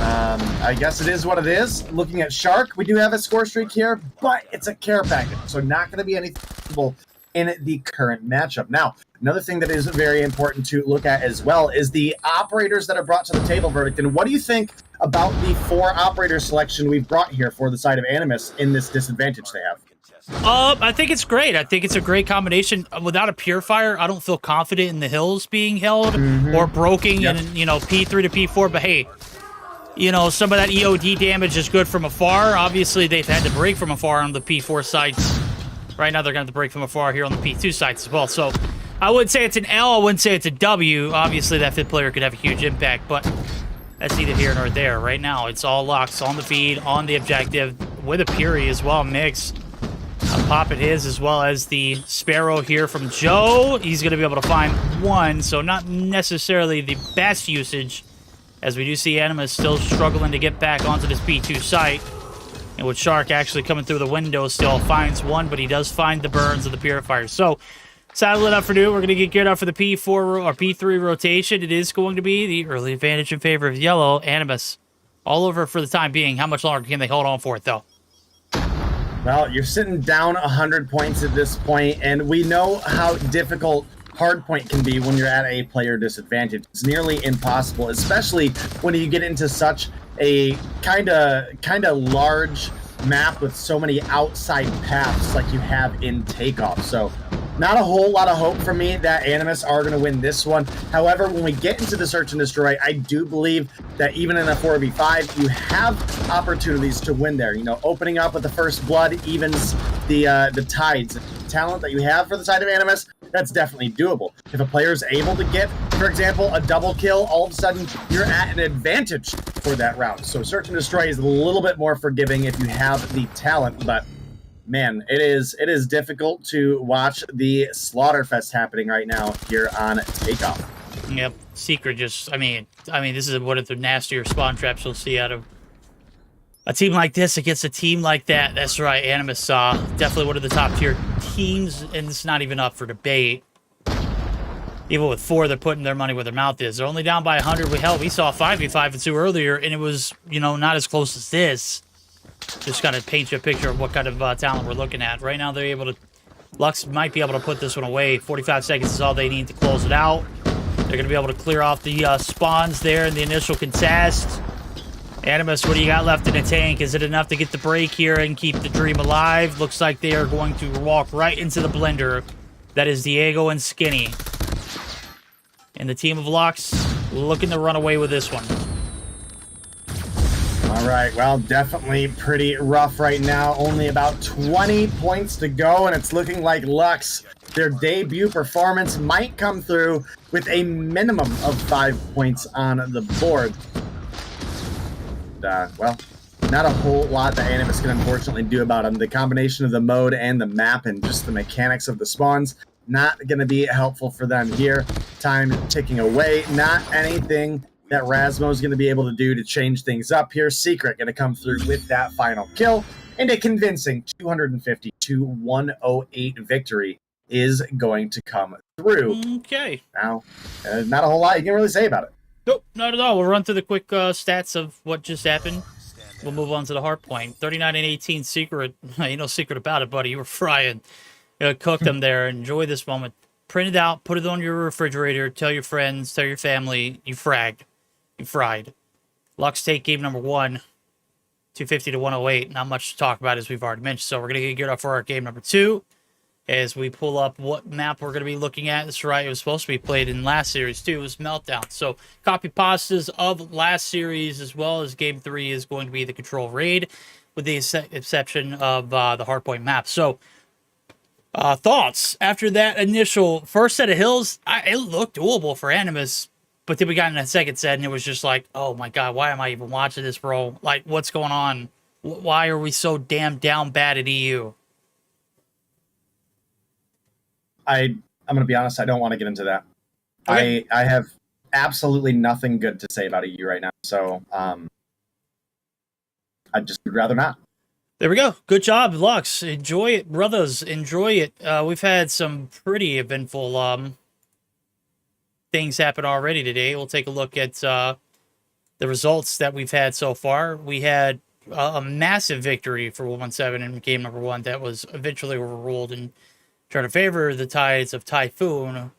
I guess it is what it is. Looking at Shark, we do have a score streak here, but it's a care package, so not going to be anything in the current matchup. Now, another thing that is very important to look at as well is the operators that are brought to the table, Verdict. And what do you think about the 4 operator selection we've brought here for the side of Animus in this disadvantage they have? I think it's great. I think it's a great combination. Without a Purifier, I don't feel confident in the hills being held or broken in, P3 to P4. But hey, you know, some of that EOD damage is good from afar. Obviously, they've had to break from afar on the P4 sites. Right now, they're going to have to break from afar here on the P2 sites as well. So, I wouldn't say it's an L. I wouldn't say it's a W. Obviously, that 5th player could have a huge impact, but that's neither here nor there. Right now, it's all Lux on the feed, on the objective, with a Puri as well, mixed. I'm popping his as well as the Sparrow here from Joe. He's going to be able to find one, so not necessarily the best usage, as we do see Animus still struggling to get back onto this P2 site. And with Shark actually coming through the window, still finds one, but he does find the burns of the Purifiers. So, saddle it up for new. We're going to get geared up for the P4 or P3 rotation. It is going to be the early advantage in favor of yellow. Animus all over for the time being. How much longer can they hold on for it, though? Well, you're sitting down 100 points at this point, and we know how difficult hardpoint can be when you're at a player disadvantage. It's nearly impossible, especially when you get into such a kind of large map with so many outside paths like you have in Takeoff. So not a whole lot of hope for me that Animus are going to win this one. However, when we get into the Search and Destroy, I do believe that even in a 4v5, you have opportunities to win there. You know, opening up with the first blood evens the tides. The talent that you have for the side of Animus, that's definitely doable. If a player is able to get, for example, a double kill, all of a sudden you're at an advantage for that round. So Search and Destroy is a little bit more forgiving if you have the talent, but man, it is difficult to watch the Slaughterfest happening right now here on Takeoff. Yep, Secret just, I mean, this is one of the nastier spawn traps you'll see out of a team like this against a team like that. That's right, Animus definitely one of the top tier teams, and it's not even up for debate. Even with 4, they're putting their money where their mouth is. They're only down by 100. We saw 5v5 and 2 earlier, and it was, you know, not as close as this. Just kind of paint you a picture of what kind of talent we're looking at. Right now, they're able to... Lux might be able to put this one away. 45 seconds is all they need to close it out. They're going to be able to clear off the spawns there in the initial contest. Animus, what do you got left in the tank? Is it enough to get the break here and keep the dream alive? Looks like they are going to walk right into the blender. That is Diego and Skinny. And the team of Lux looking to run away with this one. All right, well, definitely pretty rough right now. Only about 20 points to go, and it's looking like Lux, their debut performance, might come through with a minimum of 5 points on the board. Well, not a whole lot that Animus can unfortunately do about them. The combination of the mode and the map and just the mechanics of the spawns, not going to be helpful for them here. Time ticking away, not anything that Rasmo is going to be able to do to change things up here. Secret going to come through with that final kill, and a convincing 250 to 108 victory is going to come through. Okay. Now, not a whole lot you can really say about it. Nope, not at all. We'll run through the quick stats of what just happened. We'll move on to the hard point. 39 and 18 Secret. Ain't no secret about it, buddy. You were frying. Cook them there. Enjoy this moment. Print it out. Put it on your refrigerator. Tell your friends. Tell your family. You fragged. You fried. Lux take game number 1. 250 to 108. Not much to talk about, as we've already mentioned. So we're going to get geared up for our game number 2. As we pull up what map we're going to be looking at. That's right, it was supposed to be played in last series too. It was Meltdown. So copy pastas of last series, as well as game 3 is going to be the Control Raid, with the exception of the Hardpoint map. So thoughts after that initial first set of hills? It looked doable for Animus, but then we got in a second set and it was just like, oh my god, why am I even watching this, bro? Like, what's going on? Why are we so damn down bad at EU? I'm going to be honest, I don't want to get into that. Okay. I have absolutely nothing good to say about EU right now, so I'd just rather not. There we go. Good job, Lux. Enjoy it, brothers. Enjoy it. We've had some pretty eventful things happen already today. We'll take a look at the results that we've had so far. We had a massive victory for 117 in game number 1 that was eventually overruled and trying to favor the Tides of Typhoon,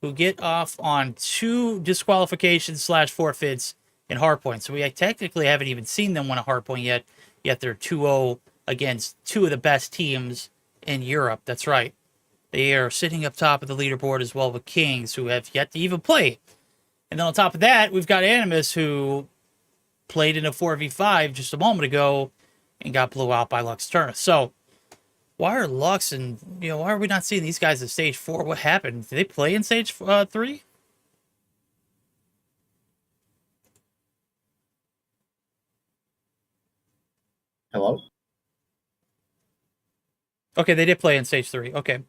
who get off on 2 disqualifications / forfeits in hardpoint. So we technically haven't even seen them win a hardpoint yet they're 2-0 against 2 of the best teams in Europe. That's right. They are sitting up top of the leaderboard as well with Kings, who have yet to even play. And then on top of that, we've got Animus, who played in a 4v5 just a moment ago and got blew out by Lux Turner. So why are Lux and, why are we not seeing these guys at stage 4? What happened? Did they play in stage 3? Hello? Okay, they did play in stage 3. Okay.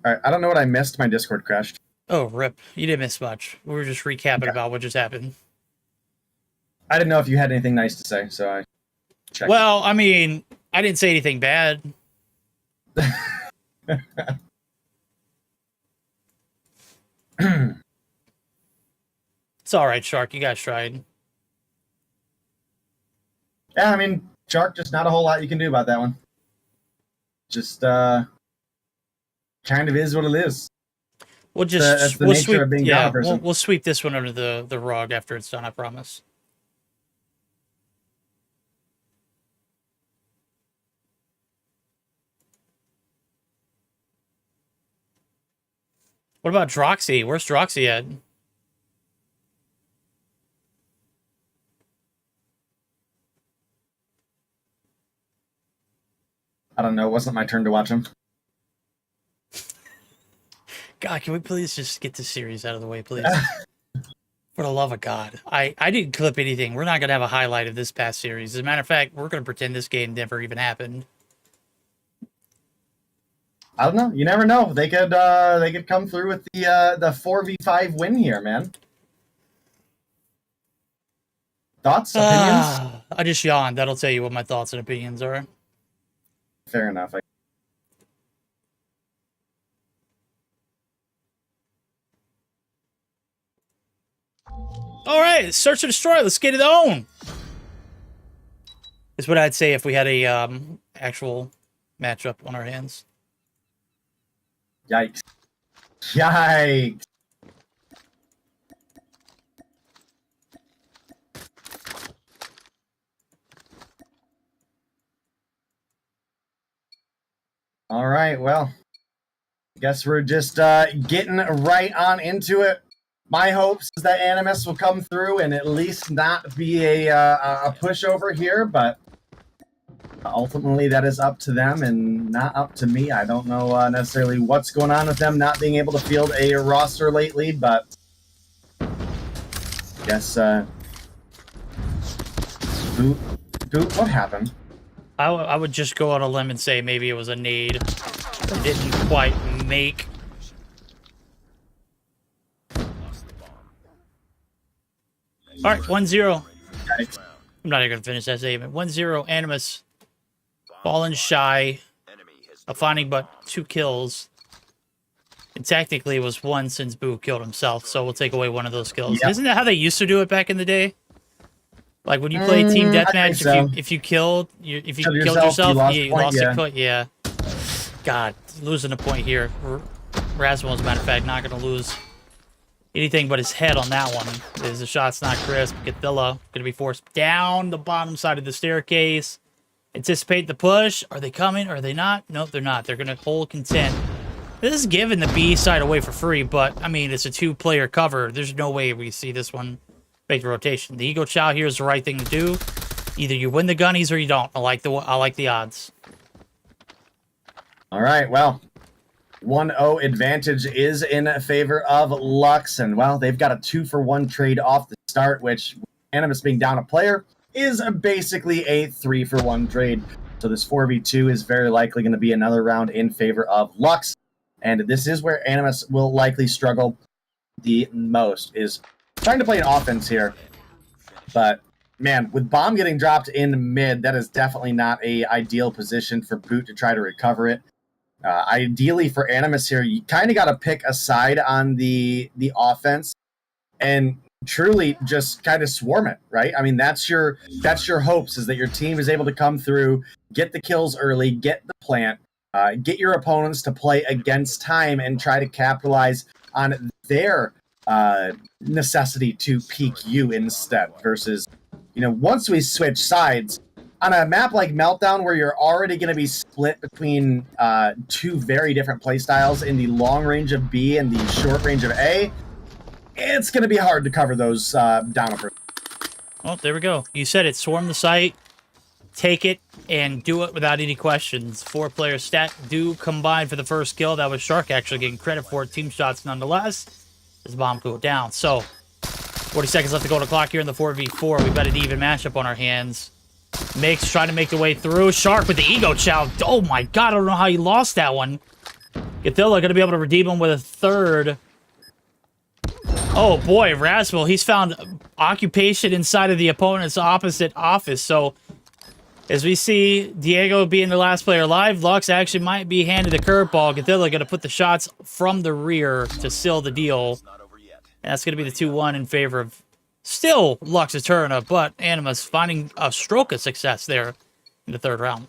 All right, I don't know what I missed. My Discord crashed. Oh, rip. You didn't miss much. We were just recapping about what just happened. I didn't know if you had anything nice to say, so I checked. Well, I mean, I didn't say anything bad. It's all right, Shark. You guys tried. Yeah, I mean, Shark, just not a whole lot you can do about that one. Just kind of is what it is. We'll just that's the nature of being down person. We'll sweep this one under the rug after it's done, I promise. What about Droxy? Where's Droxy at? I don't know. It wasn't my turn to watch him. God, can we please just get this series out of the way, please? For the love of God. I didn't clip anything. We're not going to have a highlight of this past series. As a matter of fact, we're going to pretend this game never even happened. I don't know. You never know. They could come through with the 4v5 win here, man. Thoughts, opinions? I just yawned. That'll tell you what my thoughts and opinions are. Fair enough. All right, search and destroy. Let's get it on. Is what I'd say if we had a actual matchup on our hands. Yikes! Yikes! All right. Well, guess we're just getting right on into it. My hopes is that Animus will come through and at least not be a pushover here, but ultimately that is up to them and not up to me. I don't know necessarily what's going on with them not being able to field a roster lately, but I guess Boot, what happened? I would just go on a limb and say maybe it was a nade. It didn't quite make. All right, 1-0. I'm not even going to finish that statement. 1-0, Animus. Fallen shy of finding but 2 kills. And technically it was 1 since Boo killed himself, so we'll take away 1 of those kills. Yep. Isn't that how they used to do it back in the day? Like when you play team deathmatch, so. if you killed yourself, you lost a point. Yeah. God, losing a point here. Rasmus, as a matter of fact, not going to lose anything but his head on that one. As the shot's not crisp. Gathilla going to be forced down the bottom side of the staircase. Anticipate the push. Are they coming? Are they not? Nope, they're not. They're going to hold content. This is giving the B side away for free, but, I mean, it's a 2-player cover. There's no way we see this one make the rotation. The Ego Chow here is the right thing to do. Either you win the gunnies or you don't. I like the odds. All right, well, 1-0 advantage is in favor of Lux, and, well, they've got a 2-for-1 trade off the start, which, Animus being down a player, is basically a 3-for-1 trade. So this 4v2 is very likely going to be another round in favor of Lux, and this is where Animus will likely struggle the most, is trying to play an offense here. But, man, with Bomb getting dropped in mid, that is definitely not a ideal position for Boot to try to recover it. Ideally for Animus here, you kind of got to pick a side on the offense and truly just kind of swarm it, right? I mean, that's your hopes, is that your team is able to come through, get the kills early, get the plant, get your opponents to play against time and try to capitalize on their necessity to peek you instead, versus, once we switch sides, on a map like Meltdown, where you're already going to be split between 2 very different playstyles in the long range of B and the short range of A, it's going to be hard to cover those down. Well, there we go. You said it. Swarm the site, take it, and do it without any questions. 4-player stat do combine for the first kill. That was Shark actually getting credit for it. Team shots nonetheless. As bomb go down. So, 40 seconds left to go on the clock here in the 4v4. We've got an even matchup on our hands. Mix trying to make the way through. Shark with the ego chow. Oh my god, I don't know how he lost that one. Gathilla going to be able to redeem him with a third. Oh boy, Rasmus, he's found occupation inside of the opponent's opposite office. So, as we see Diego being the last player alive, Lux actually might be handed the curveball. Gathilla going to put the shots from the rear to seal the deal. And that's going to be the 2-1 in favor of still Lux's turn, but Animus finding a stroke of success there in the third round.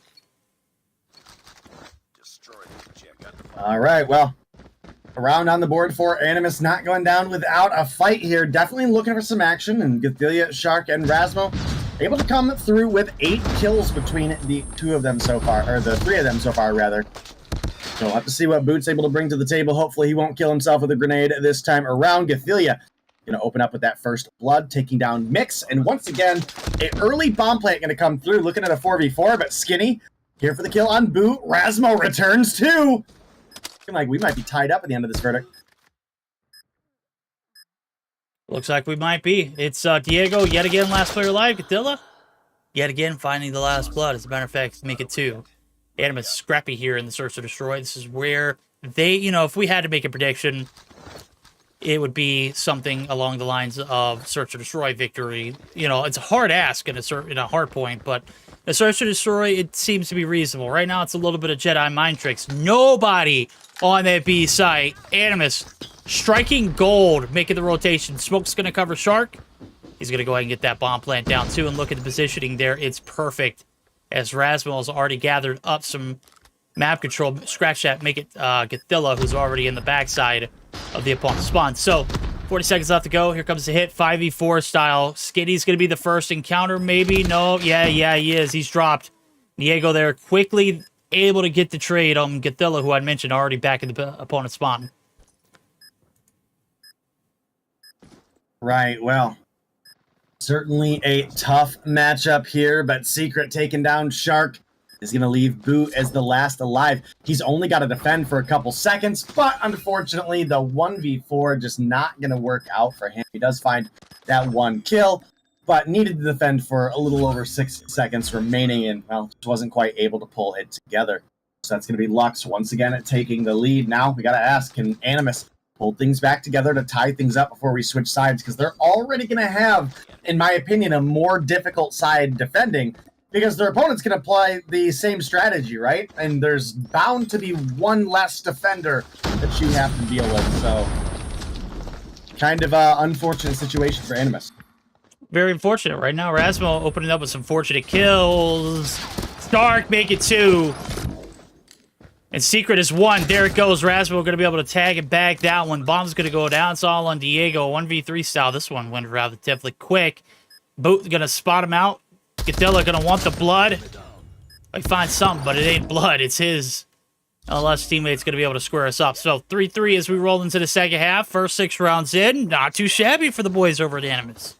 All right, well, a round on the board for Animus, not going down without a fight here. Definitely looking for some action, and Gathilla, Shark, and Rasmo able to come through with 8 kills between the 2 of them so far, or the 3 of them so far, rather. So we'll have to see what Boot's able to bring to the table. Hopefully he won't kill himself with a grenade this time around. Gathilla going to open up with that first blood, taking down Mix. And once again, an early bomb plant going to come through, looking at a 4v4, but Skinny here for the kill on Boot. Rasmo returns too. Looking like we might be tied up at the end of this verdict. Looks like we might be. It's Diego, yet again, last player alive. Gathilla, yet again, finding the last blood. As a matter of fact, make it 2. Animus scrappy here in the Search to Destroy. This is where they, if we had to make a prediction, it would be something along the lines of Search to Destroy victory. It's a hard ask in a hard point, but the Search to Destroy, it seems to be reasonable. Right now, it's a little bit of Jedi mind tricks. Nobody on that B site. Animus striking gold, making the rotation. Smoke's going to cover Shark. He's going to go ahead and get that bomb plant down, too, and look at the positioning there. It's perfect. As Rasmus has already gathered up some map control, scratch that, make it Gathilla, who's already in the backside of the opponent's spawn. So, 40 seconds left to go. Here comes the hit, 5v4 style. Skinny's going to be the first encounter, maybe? No, yeah, he is. He's dropped. Diego there quickly able to get the trade on Gathilla, who I mentioned already back in the opponent's spawn. Right, well, certainly a tough matchup here, but Secret taking down Shark is going to leave Boot as the last alive. He's only got to defend for a couple seconds, but unfortunately, the 1v4 just not going to work out for him. He does find that 1 kill, but needed to defend for a little over 6 seconds remaining, and, well, just wasn't quite able to pull it together. So that's going to be Lux once again at taking the lead. Now, we got to ask, can Animus hold things back together to tie things up before we switch sides? Because they're already going to have, in my opinion, a more difficult side defending, because their opponents can apply the same strategy, right? And there's bound to be one less defender that you have to deal with. So, kind of unfortunate situation for Animus. Very unfortunate right now. Rasmo opening up with some fortunate kills. Stark make it 2. And Secret is 1. There it goes. Rasmo going to be able to tag and bag that one. Bomb's going to go down. It's all on Diego. 1v3 style. This one went relatively quick. Boot going to spot him out. Gathilla going to want the blood. He finds something, but it ain't blood. It's his. Unless teammate's going to be able to square us up. So 3-3 as we roll into the second half. First 6 rounds in. Not too shabby for the boys over at Animus.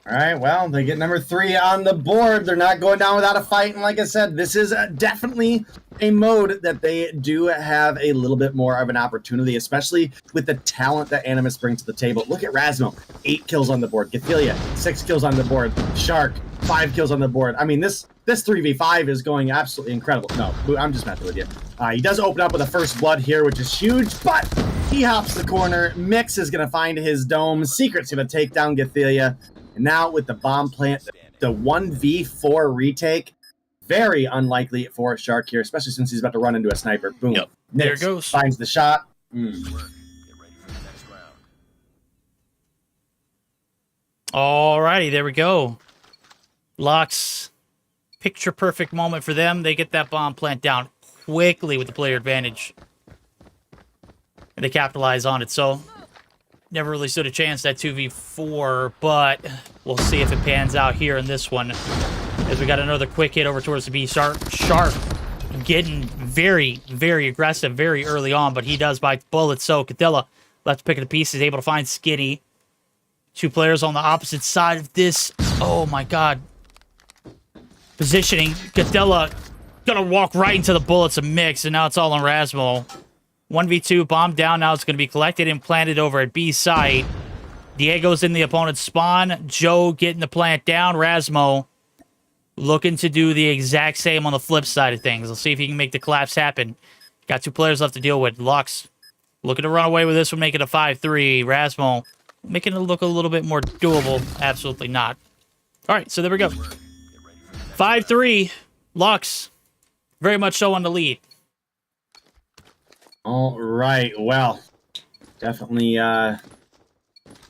All right, well, they get number 3 on the board. They're not going down without a fight. And like I said, this is definitely a mode that they do have a little bit more of an opportunity, especially with the talent that Animus brings to the table. Look at Rasmo, 8 kills on the board. Gathilla, 6 kills on the board. Shark, 5 kills on the board. I mean, this 3v5 is going absolutely incredible. No, I'm just messing with you. He does open up with a first blood here, which is huge, but he hops the corner. Mix is going to find his dome. Secret's going to take down Gathilla. And now with the bomb plant, the 1v4 retake, very unlikely for Shark here, especially since he's about to run into a sniper. Boom. Yep. There it goes. Finds the shot. Alrighty, there we go. Lux, picture perfect moment for them. They get that bomb plant down quickly with the player advantage. And they capitalize on it. So never really stood a chance that 2v4, but we'll see if it pans out here in this one. As we got another quick hit over towards the B. Shark getting very, very aggressive very early on, but he does bite bullets. So Gathilla left to pick up the pieces, able to find Skinny. Two players on the opposite side of this. Oh my god. Positioning. Godzilla gonna walk right into the bullets of Mix, and now it's all on Rasmo. 1v2, bomb down. Now it's gonna be collected and planted over at B site. Diego's in the opponent's spawn. Joe getting the plant down. Rasmo looking to do the exact same on the flip side of things. Let's see if he can make the collapse happen. Got two players left to deal with. Lux looking to run away with this one, making a 5-3. Rasmo making it look a little bit more doable. Absolutely not. All right, so there we go. 5-3. Lux very much so on the lead. All right, well, definitely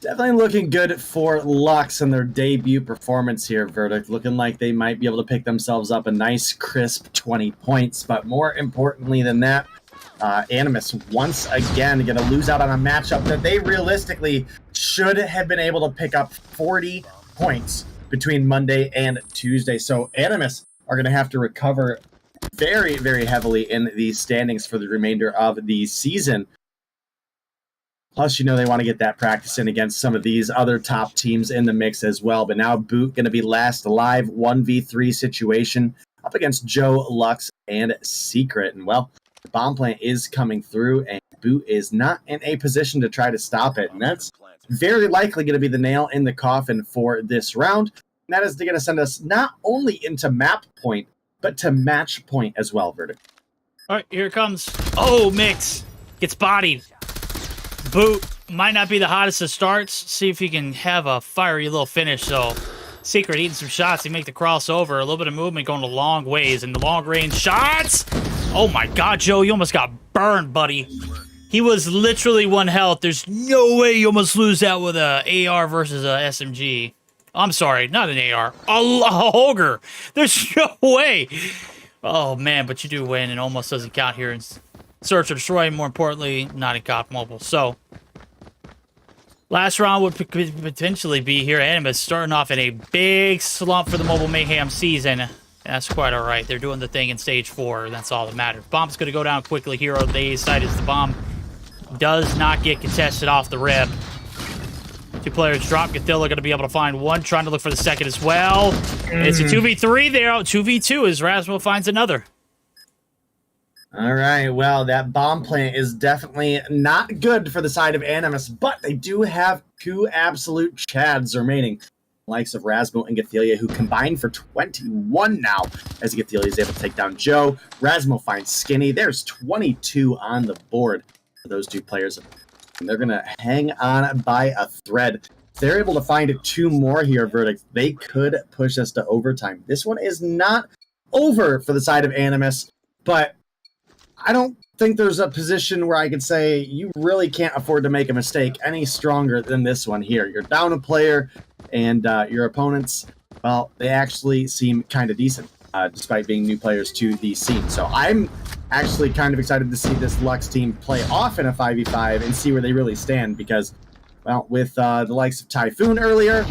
looking good for Lux and their debut performance here, Verdict. Looking like they might be able to pick themselves up a nice, crisp 20 points. But more importantly than that, Animus once again going to lose out on a matchup that they realistically should have been able to pick up 40 points between Monday and Tuesday. So Animus are going to have to recover very, very heavily in the standings for the remainder of the season. Plus, you know, they want to get that practice in against some of these other top teams in the mix as well. But now Boot going to be last alive, 1v3 situation up against Joe, Lux, and Secret. And, well, the bomb plant is coming through, and Boot is not in a position to try to stop it. And that's very likely going to be the nail in the coffin for this round. And that is going to send us not only into map point, but to match point as well, Verdict. All right, here it comes. Oh, Mix gets bodied. Boot might not be the hottest of starts. See if he can have a fiery little finish. So, Secret eating some shots. He make the crossover. A little bit of movement going a long ways. And the long range shots. Oh my God, Joe, you almost got burned, buddy. He was literally 1 health. There's no way you almost lose that with a AR versus a SMG. I'm sorry, not an AR. A Holger. There's no way. Oh, man, but you do win. It almost doesn't count here in Search or Destroy. More importantly, not in COD Mobile. So, last round would potentially be here. Animus starting off in a big slump for the Mobile Mayhem season. That's quite all right. They're doing the thing in stage 4. That's all that matters. Bomb's going to go down quickly here on the A side as the bomb does not get contested off the rip. Two players drop. Godzilla going to be able to find one, trying to look for the second as well. It's a 2v3 there. 2v2 as Rasmo finds another. All right, well, that bomb plant is definitely not good for the side of Animus, but they do have 2 absolute chads remaining. Likes of Rasmo and Gothelia, who combine for 21 now, as Gothelia is able to take down Joe. Rasmo finds Skinny. There's 22 on the board for those 2 players. And they're going to hang on by a thread. If they're able to find 2 more here, Verdict, they could push us to overtime. This one is not over for the side of Animus, but I don't think there's a position where I could say you really can't afford to make a mistake any stronger than this one here. You're down a player, and your opponents, well, they actually seem kind of decent, despite being new players to the scene. So I'm actually kind of excited to see this Lux team play off in a 5v5 and see where they really stand, because, well, with the likes of Typhoon earlier,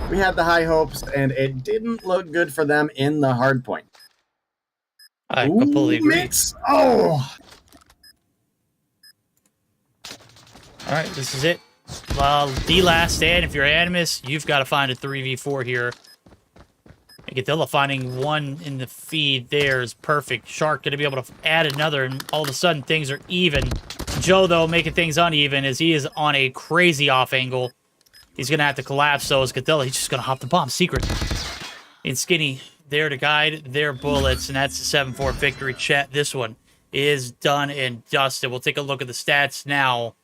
we had the high hopes, and it didn't look good for them in the hard point. I completely agree. Mix. Oh! All right, this is it. Well, the last stand. If you're Animus, you've got to find a 3v4 here. Godzilla finding one in the feed there is perfect. Shark going to be able to add another, and all of a sudden things are even. Joe, though, making things uneven as he is on a crazy off angle. He's going to have to collapse, so is Godzilla. He's just going to hop the bomb. Secret. And Skinny there to guide their bullets, and that's a 7-4 victory. Chat. This one is done and dusted. We'll take a look at the stats now.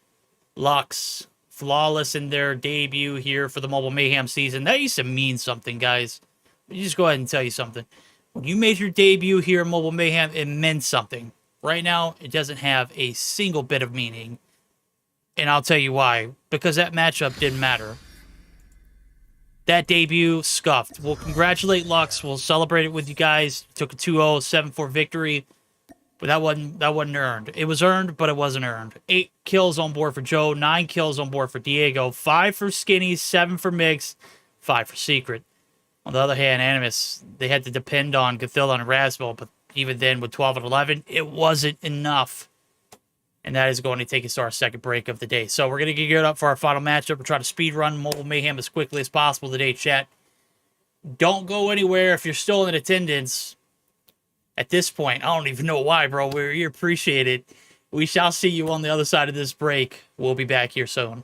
Lux, flawless in their debut here for the Mobile Mayhem season. That used to mean something, guys. Let me just go ahead and tell you something. When you made your debut here in Mobile Mayhem, it meant something. Right now, it doesn't have a single bit of meaning. And I'll tell you why. Because that matchup didn't matter. That debut scuffed. We'll congratulate Lux. We'll celebrate it with you guys. Took a 2-0, 7-4 victory. But that wasn't earned. It was earned, but it wasn't earned. 8 kills on board for Joe, 9 kills on board for Diego, 5 for Skinny, 7 for Mix, 5 for Secret. On the other hand, Animus, they had to depend on Godzilla and Rasmo, but even then, with 12 and 11, it wasn't enough. And that is going to take us to our second break of the day. So we're going to get geared up for our final matchup. We're trying to speed run Mobile Mayhem as quickly as possible today, chat. Don't go anywhere if you're still in attendance. At this point, I don't even know why, bro. We appreciate it. We shall see you on the other side of this break. We'll be back here soon.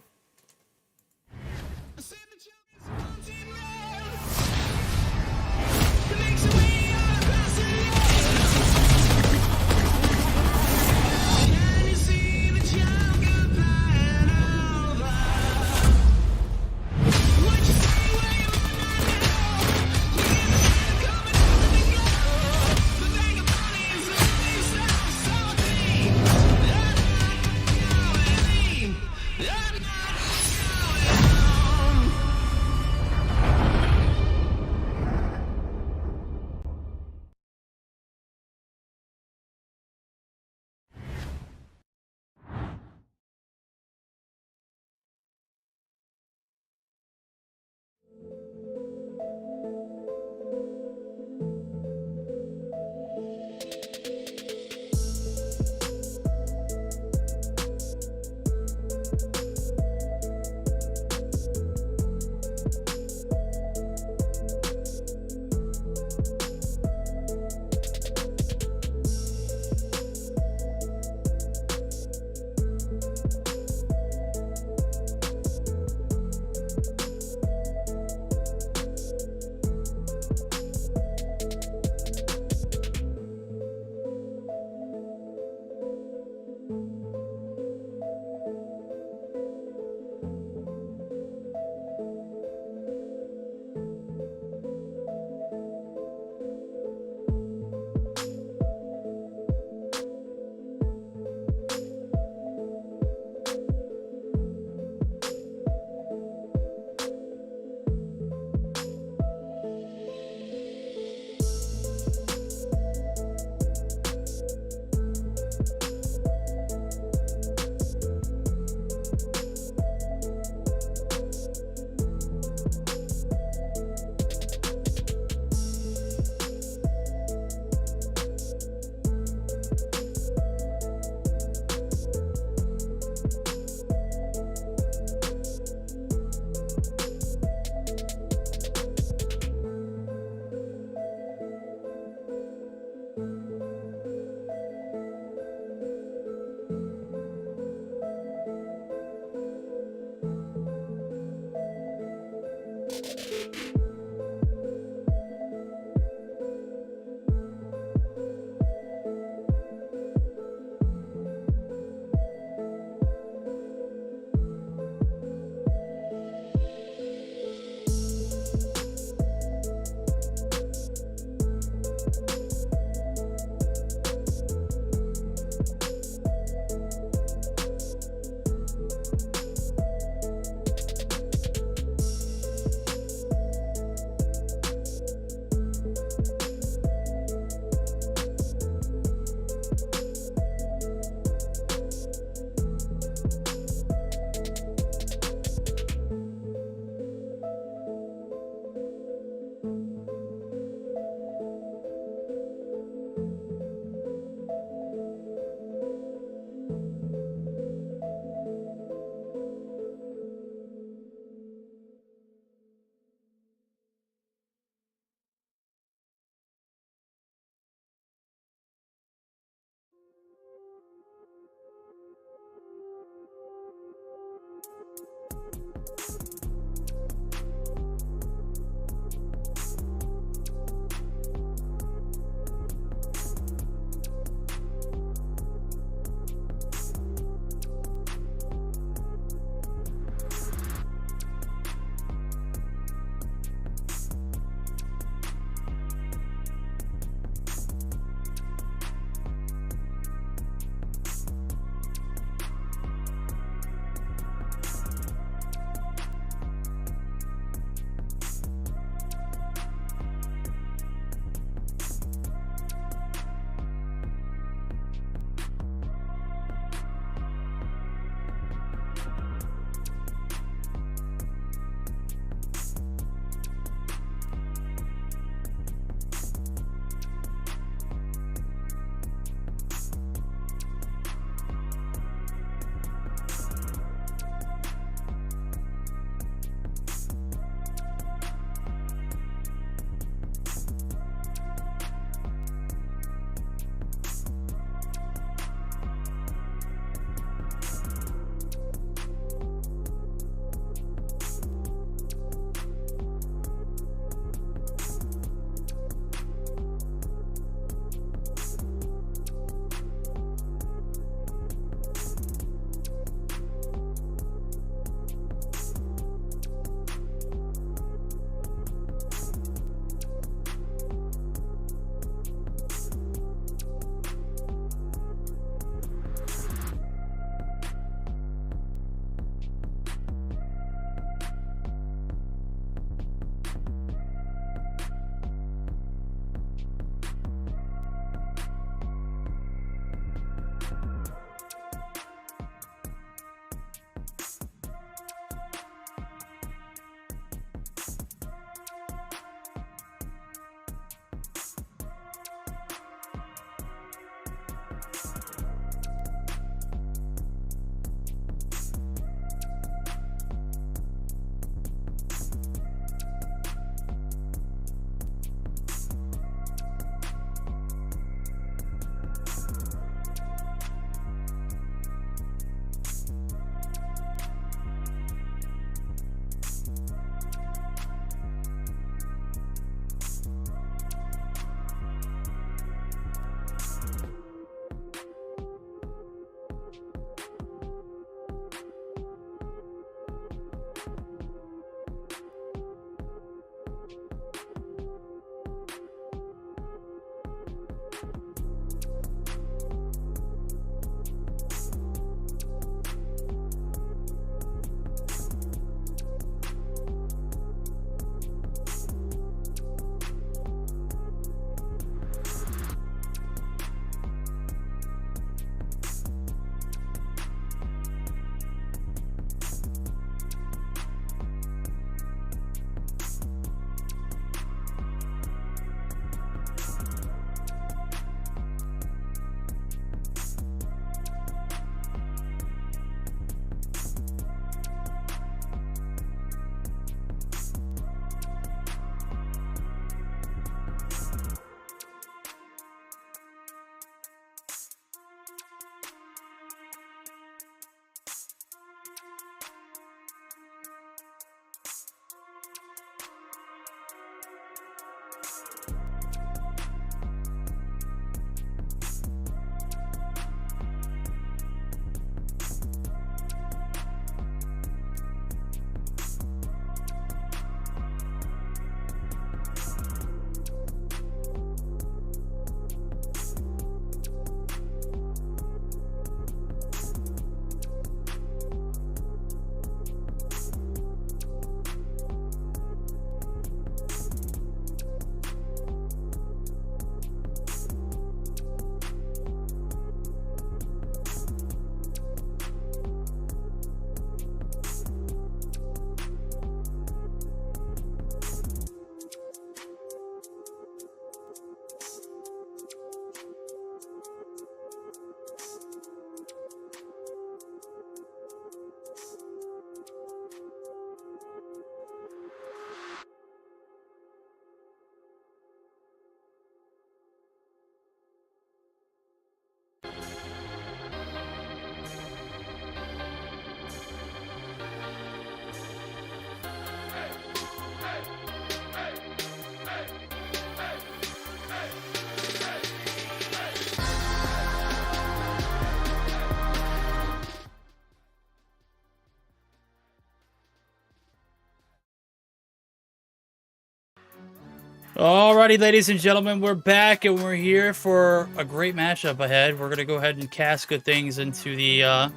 Alrighty, ladies and gentlemen, we're back and we're here for a great matchup ahead. We're gonna go ahead and cast good things into the,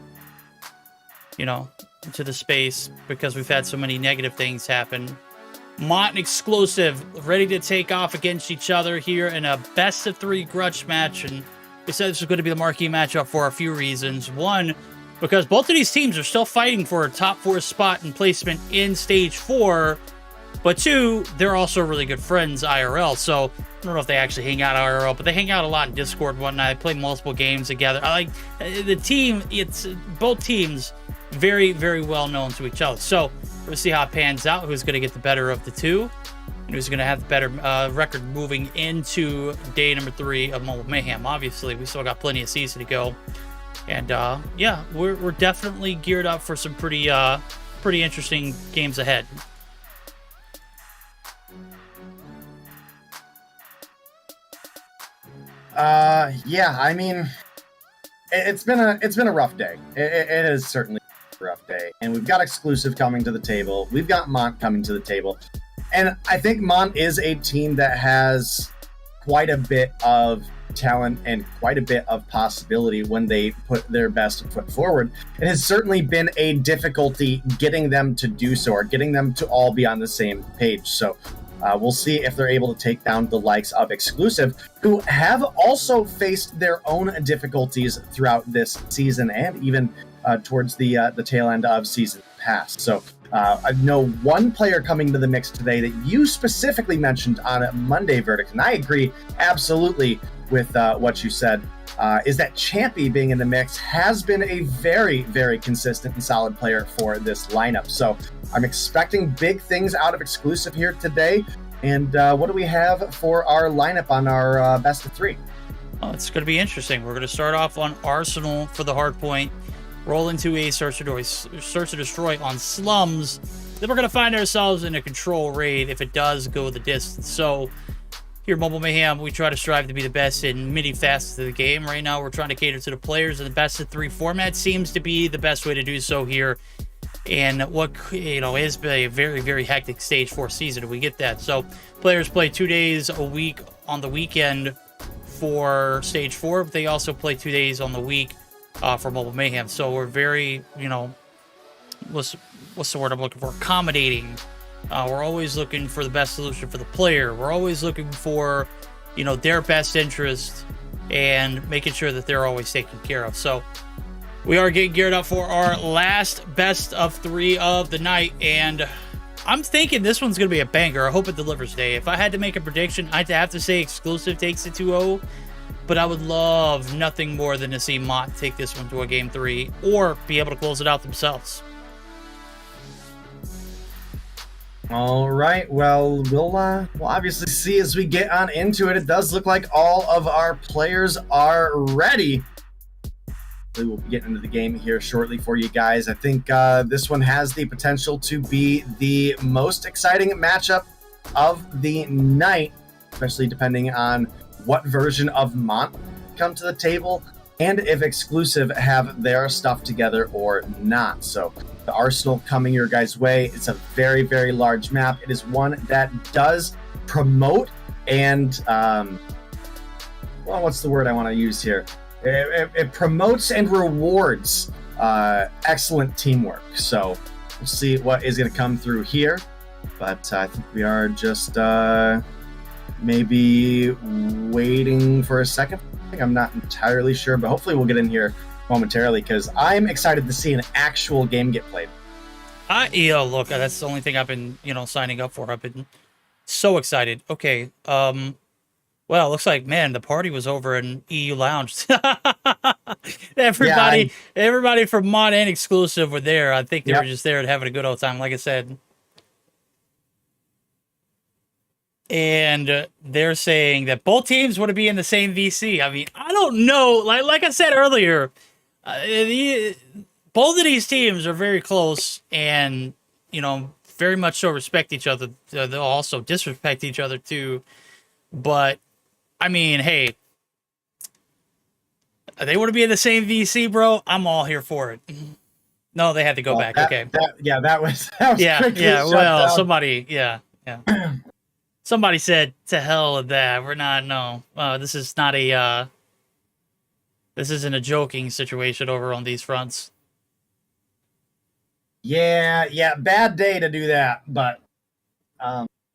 into the space because we've had so many negative things happen. Mont and Exclusive ready to take off against each other here in a best of 3 grudge match, and we said this was going to be the marquee matchup for a few reasons. One, because both of these teams are still fighting for a top 4 spot and placement in stage 4. But 2, they're also really good friends IRL, so I don't know if they actually hang out IRL, but they hang out a lot in Discord and whatnot. They play multiple games together. I like the team. It's both teams very, very well known to each other. So we'll see how it pans out. Who's going to get the better of the two, and who's going to have the better record moving into day number 3 of Mobile Mayhem. Obviously, we still got plenty of season to go, and yeah, we're definitely geared up for some pretty interesting games ahead. Yeah, I mean, it's been a rough day. It is certainly a rough day, and we've got Exclusive coming to the table. We've got Mont coming to the table, and I think Mont is a team that has quite a bit of talent and quite a bit of possibility when they put their best foot forward. It has certainly been a difficulty getting them to do so, or getting them to all be on the same page. So we'll see if they're able to take down the likes of Exclusive, who have also faced their own difficulties throughout this season and even towards the tail end of season past. So I know one player coming to the mix today that you specifically mentioned on Monday, Verdict, and I agree absolutely with what you said, is that Champy being in the mix has been a very, very consistent and solid player for this lineup. So I'm expecting big things out of Exclusive here today. And what do we have for our lineup on our best of 3? Oh, it's going to be interesting. We're going to start off on Arsenal for the hard point, roll into a Search and Destroy on Slums. Then we're going to find ourselves in a control raid if it does go the distance. So here at Mobile Mayhem, we try to strive to be the best in many facets of the game. Right now, we're trying to cater to the players, and the best of 3 format seems to be the best way to do so here. And what is a very, very hectic stage 4 season. We get that. So players play 2 days a week on the weekend for stage 4, but they also play 2 days on the week for Mobile Mayhem. So we're very, what's the word I'm looking for? Accommodating. We're always looking for the best solution for the player. We're always looking for, their best interest and making sure that they're always taken care of. So we are getting geared up for our last best of 3 of the night, and I'm thinking this one's going to be a banger. I hope it delivers today. If I had to make a prediction, I'd have to say Exclusive takes it 2-0, but I would love nothing more than to see Mott take this one to a game 3 or be able to close it out themselves. All right, well, we'll obviously see as we get on into it. It does look like all of our players are ready. We will be getting into the game here shortly for you guys. I think this one has the potential to be the most exciting matchup of the night, especially depending on what version of Mont come to the table and if Exclusive have their stuff together or not. So the Arsenal coming your guys' way. It's a very, very large map. It is one that does promote and, what's the word I want to use here? It promotes and rewards excellent teamwork. So we'll see what is going to come through here. But I think we are just maybe waiting for a second. I'm not entirely sure, but hopefully we'll get in here momentarily because I'm excited to see an actual game get played. Look, that's the only thing I've been, signing up for. I've been so excited. Okay, well, it looks like, man, the party was over in EU Lounge. Everybody from Mod and Exclusive were there. I think they were just there and having a good old time, like I said. And they're saying that both teams want to be in the same VC. I mean, I don't know. Like I said earlier, both of these teams are very close and, very much so respect each other. They'll also disrespect each other, too. But I mean, hey, they want to be in the same VC, bro. I'm all here for it. No, they had to go back. Okay. That was yeah. Well, down. somebody, yeah. Somebody said, to hell with that. We're not, no. This is not a, this isn't a joking situation over on these fronts. Yeah, bad day to do that, but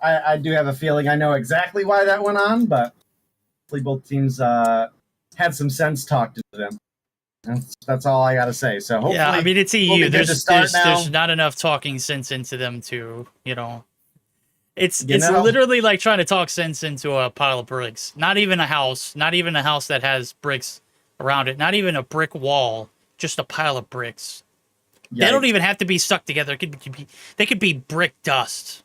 I do have a feeling I know exactly why that went on, but hopefully both teams had some sense talked into them. That's all I gotta say. So hopefully, yeah, I mean, it's EU. We'll there's not enough talking sense into them to, you know. It's literally like trying to talk sense into a pile of bricks. Not even a house. Not even a house that has bricks around it. Not even a brick wall. Just a pile of bricks. Yikes. They don't even have to be stuck together. They could be brick dust.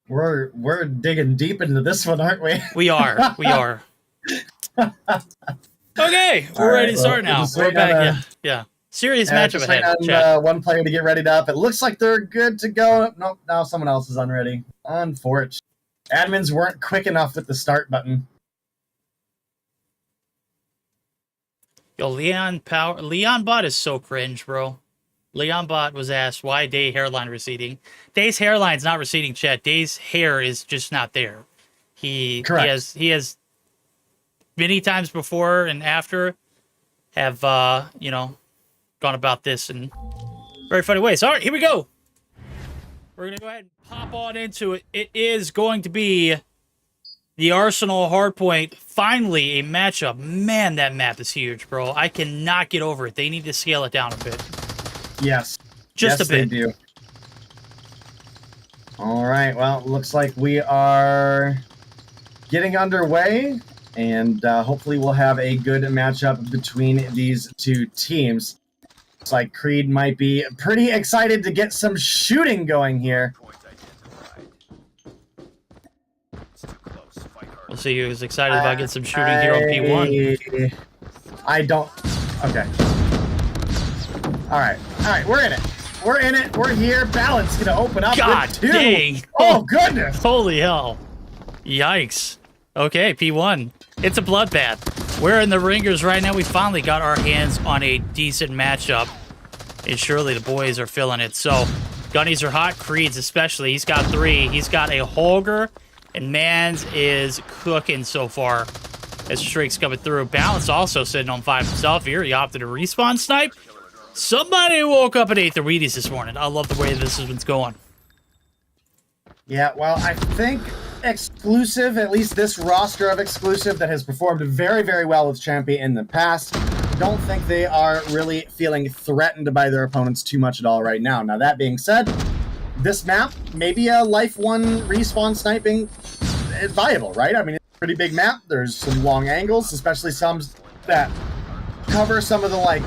We're digging deep into this one, aren't we? We are. We are. Okay, we're ready to start now. We're back. Yeah. Serious matchup ahead. One player to get readied up. It looks like they're good to go. Nope, now someone else is unready. Unfortunate. Admins weren't quick enough with the start button. Yo, Leon Bot is so cringe, bro. Leon Bot was asked why Day hairline receding. Day's hairline's not receding, chat. Day's hair is just not there. He has many times before and after have gone about this in very funny ways. All right, here we go. We're gonna go ahead and pop on into it. It is going to be the Arsenal Hardpoint. Finally, a matchup. Man, that map is huge, bro. I cannot get over it. They need to scale it down a bit. Yes. Just a bit. They do. All right. Well, looks like we are getting underway, and hopefully we'll have a good matchup between these two teams. Looks like Creed might be pretty excited to get some shooting going here. We'll see who's excited about getting some shooting here on P1. I don't... Okay. Alright, we're in it. We're here. Balance gonna open up. God with two. Dang. Oh, goodness. Holy hell. Yikes. Okay, P1. It's a bloodbath. We're in the ringers right now. We finally got our hands on a decent matchup. And surely the boys are feeling it. So, Gunnies are hot. Creeds especially. He's got 3. He's got a Holger. And Mans is cooking so far. As streaks coming through. Balance also sitting on 5 himself here. He opted to respawn snipe. Somebody woke up and ate the Wheaties this morning. I love the way this has going. Yeah, well, I think Exclusive, at least this roster of Exclusive that has performed very, very well with Champy in the past, don't think they are really feeling threatened by their opponents too much at all right now. Now, that being said, this map, maybe a Life 1 respawn sniping is viable, right? I mean, it's a pretty big map. There's some long angles, especially some that cover some of the, like,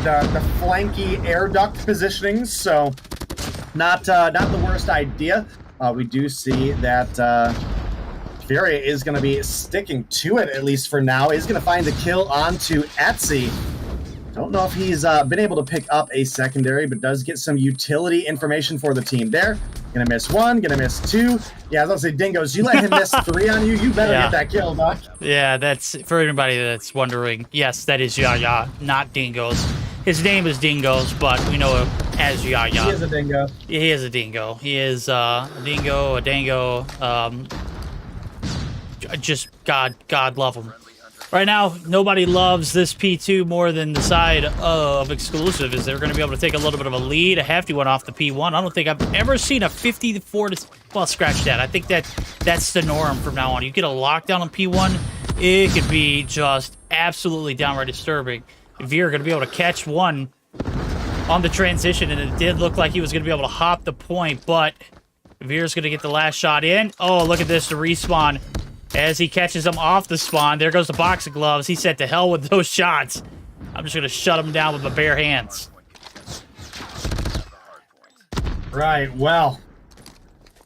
the flanky air duct positionings, so not the worst idea. We do see that Fury is going to be sticking to it, at least for now. He's going to find the kill onto Etsy. Don't know if he's been able to pick up a secondary, but does get some utility information for the team there. Gonna miss 1, gonna miss 2. Yeah, I was gonna say, Dingoes, you let him miss 3 on you, you better get that kill, Doc. Yeah, that's, for everybody that's wondering, yes, that is Yaya, not Dingoes. His name is Dingoes, but we know him as Yaya. He is a dingo. He is a dingo. He is a dingo, a dango. Just God love him. Right now, nobody loves this P2 more than the side of Exclusive, is they're going to be able to take a little bit of a lead, a hefty one off the P1. I don't think I've ever seen a 54 to... Well, scratch that. I think that's the norm from now on. You get a lockdown on P1, it could be just absolutely downright disturbing. If you're going to be able to catch one on the transition, and it did look like he was going to be able to hop the point, but Veer's going to get the last shot in. Oh, look at this, the respawn. As he catches him off the spawn, there goes the boxing gloves. He said to hell with those shots. I'm just going to shut him down with my bare hands. Right, well,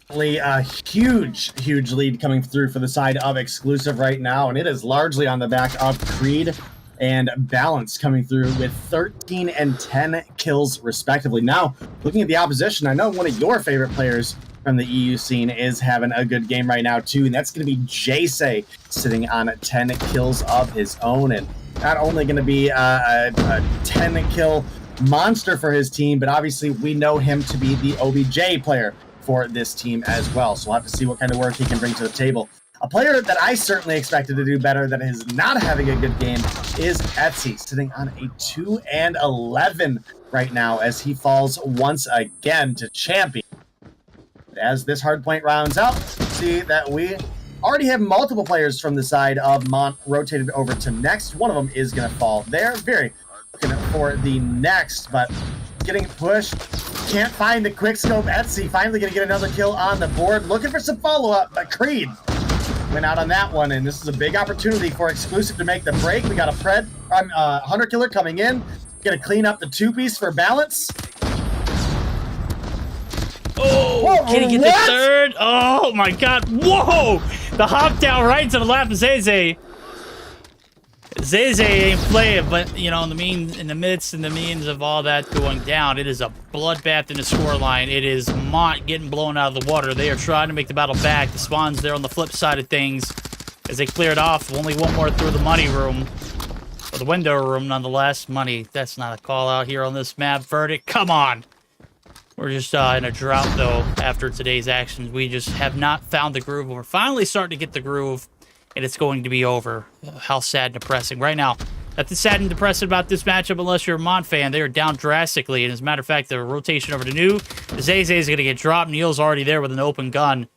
a huge lead coming through for the side of Exclusive right now, and it is largely on the back of Creed and Balance coming through with 13 and 10 kills respectively. Now, looking at the opposition, I know one of your favorite players from the EU scene is having a good game right now too, and that's going to be Jace sitting on 10 kills of his own, and not only going to be a 10 kill monster for his team, but obviously we know him to be the OBJ player for this team as well. So we'll have to see what kind of work he can bring to the table. A player that I certainly expected to do better that is not having a good game is Etsy, sitting on a 2-11 right now as he falls once again to champion. As this hardpoint rounds out, see that we already have multiple players from the side of Mont rotated over to next. One of them is going to fall there. Very looking for the next, but getting pushed. Can't find the quick scope. Etsy finally going to get another kill on the board. Looking for some follow-up, but Creed went out on that one, and this is a big opportunity for Exclusive to make the break. We got a Hunter Killer coming in. Going to clean up the two-piece for balance. Oh, can he get the third? Oh my god. Whoa! The hop down right to the lap of Zeze. Zeze ain't playing, but you know, in the midst and the means of all that going down, it is a bloodbath in the scoreline. It is Mont getting blown out of the water. They are trying to make the battle back. The Spawn's there on the flip side of things as they cleared off. Only one more through the money room. Or the window room, nonetheless. Money, that's not a call out here on this map. Verdict, come on! We're just in a drought, though, after today's actions. We just have not found the groove. We're finally starting to get the groove, and it's going to be over. How sad and depressing. Right now, nothing sad and depressing about this matchup unless you're a Mont fan. They are down drastically, and as a matter of fact, the rotation over to New. Zeze is going to get dropped. Neil's already there with an open gun.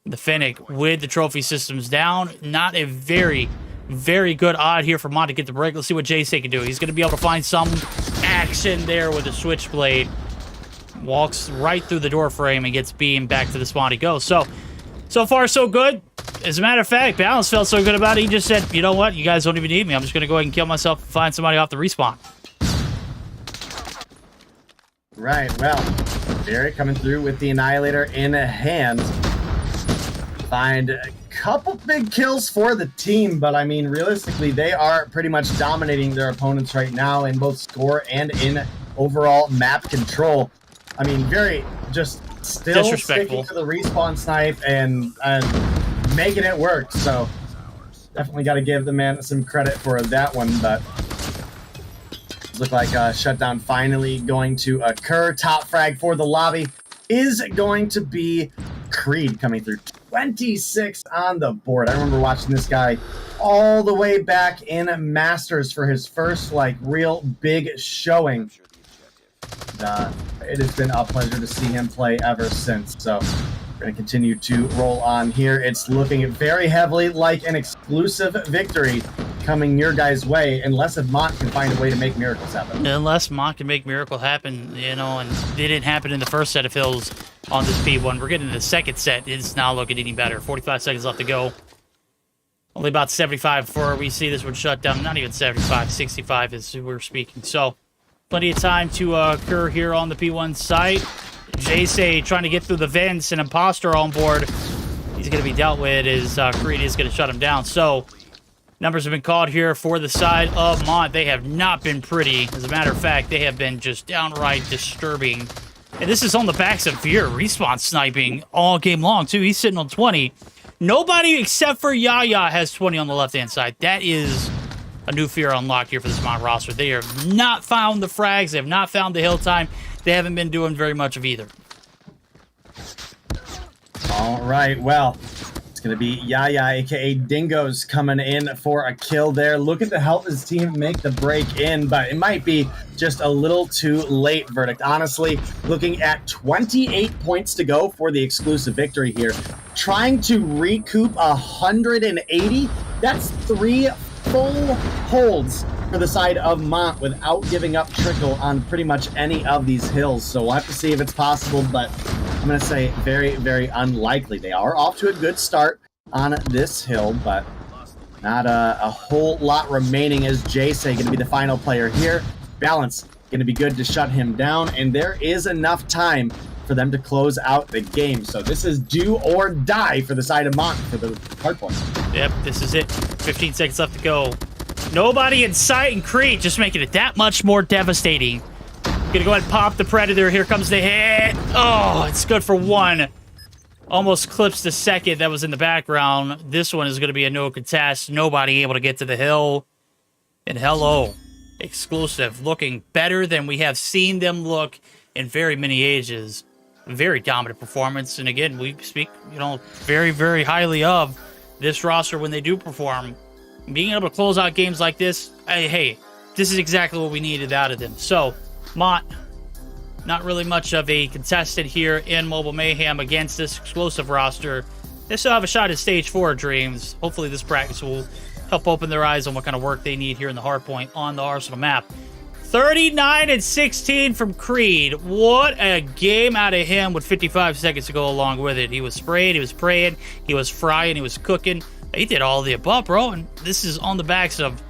The Finnick with the trophy systems down. Not a very, very good odd here for Mont to get the break. Let's see what Jay can do. He's going to be able to find some action there with the switchblade. Walks right through the door frame and gets beamed back to the spawn he goes. So far, so good. As a matter of fact, Balance felt so good about it, he just said, you know what? You guys don't even need me. I'm just going to go ahead and kill myself and find somebody off the respawn. Right, well, Derek coming through with the Annihilator in hand. Find a couple big kills for the team, but I mean, realistically, they are pretty much dominating their opponents right now in both score and in overall map control. I mean, very just still sticking to the respawn snipe and making it work. So definitely got to give the man some credit for that one. But look like a shutdown finally going to occur. Top frag for the lobby is going to be Creed coming through. 26 on the board. I remember watching this guy all the way back in Masters for his first like real big showing. It has been a pleasure to see him play ever since. So we're going to continue to roll on here. It's looking very heavily like an exclusive victory coming your guys' way, unless if Mont can find a way to make miracles happen. Unless Mont can make miracle happen, you know, and it didn't happen in the first set of hills on this P1. We're getting to the second set. It's not looking any better. 45 seconds left to go. Only about 75 before we see this one shut down. Not even 75, 65 as we're speaking. So plenty of time to occur here on the P1 site. Jay trying to get through the vents, and Imposter on board. He's going to be dealt with as Creed is going to shut him down. So numbers have been called here for the side of Mont. They have not been pretty. As a matter of fact, they have been just downright disturbing. And this is on the backs of Fear. Respawn sniping all game long, too. He's sitting on 20. Nobody except for Yaya has 20 on the left-hand side. That is a new Fear unlocked here for this Mont roster. They have not found the frags. They have not found the hill time. They haven't been doing very much of either. All right, well, it's going to be Yaya, a.k.a. Dingoes, coming in for a kill there. Looking to help his team make the break in, but it might be just a little too late, Verdict. Honestly, looking at 28 points to go for the exclusive victory here. Trying to recoup 180, that's 3 full holds for the side of Mont without giving up Trickle on pretty much any of these hills. So we'll have to see if it's possible, but I'm going to say very, very unlikely. They are off to a good start on this hill, but not a whole lot remaining as Jay going to be the final player here. Balance going to be good to shut him down, and there is enough time for them to close out the game. So this is do or die for the side of Mont for the hard point. Yep, this is it. 15 seconds left to go. Nobody in sight, and Creed just making it that much more devastating. Gonna go ahead and pop the Predator. Here comes the hit. Oh, it's good for one. Almost clips the second that was in the background. This one is going to be a no contest. Nobody able to get to the hill. And hello, exclusive. Looking better than we have seen them look in very many ages. very dominant performance. And again, we speak, very, very highly of this roster when they do perform. Being able to close out games like this, hey, this is exactly what we needed out of them. So, Mont, not really much of a contestant here in Mobile Mayhem against this explosive roster. They still have a shot at Stage 4 Dreams. Hopefully this practice will help open their eyes on what kind of work they need here in the hardpoint on the Arsenal map. 39-16 from Creed. What a game out of him with 55 seconds to go along with it. He was spraying, he was praying, he was frying, he was cooking. He did all of the above, bro. And this is on the backs of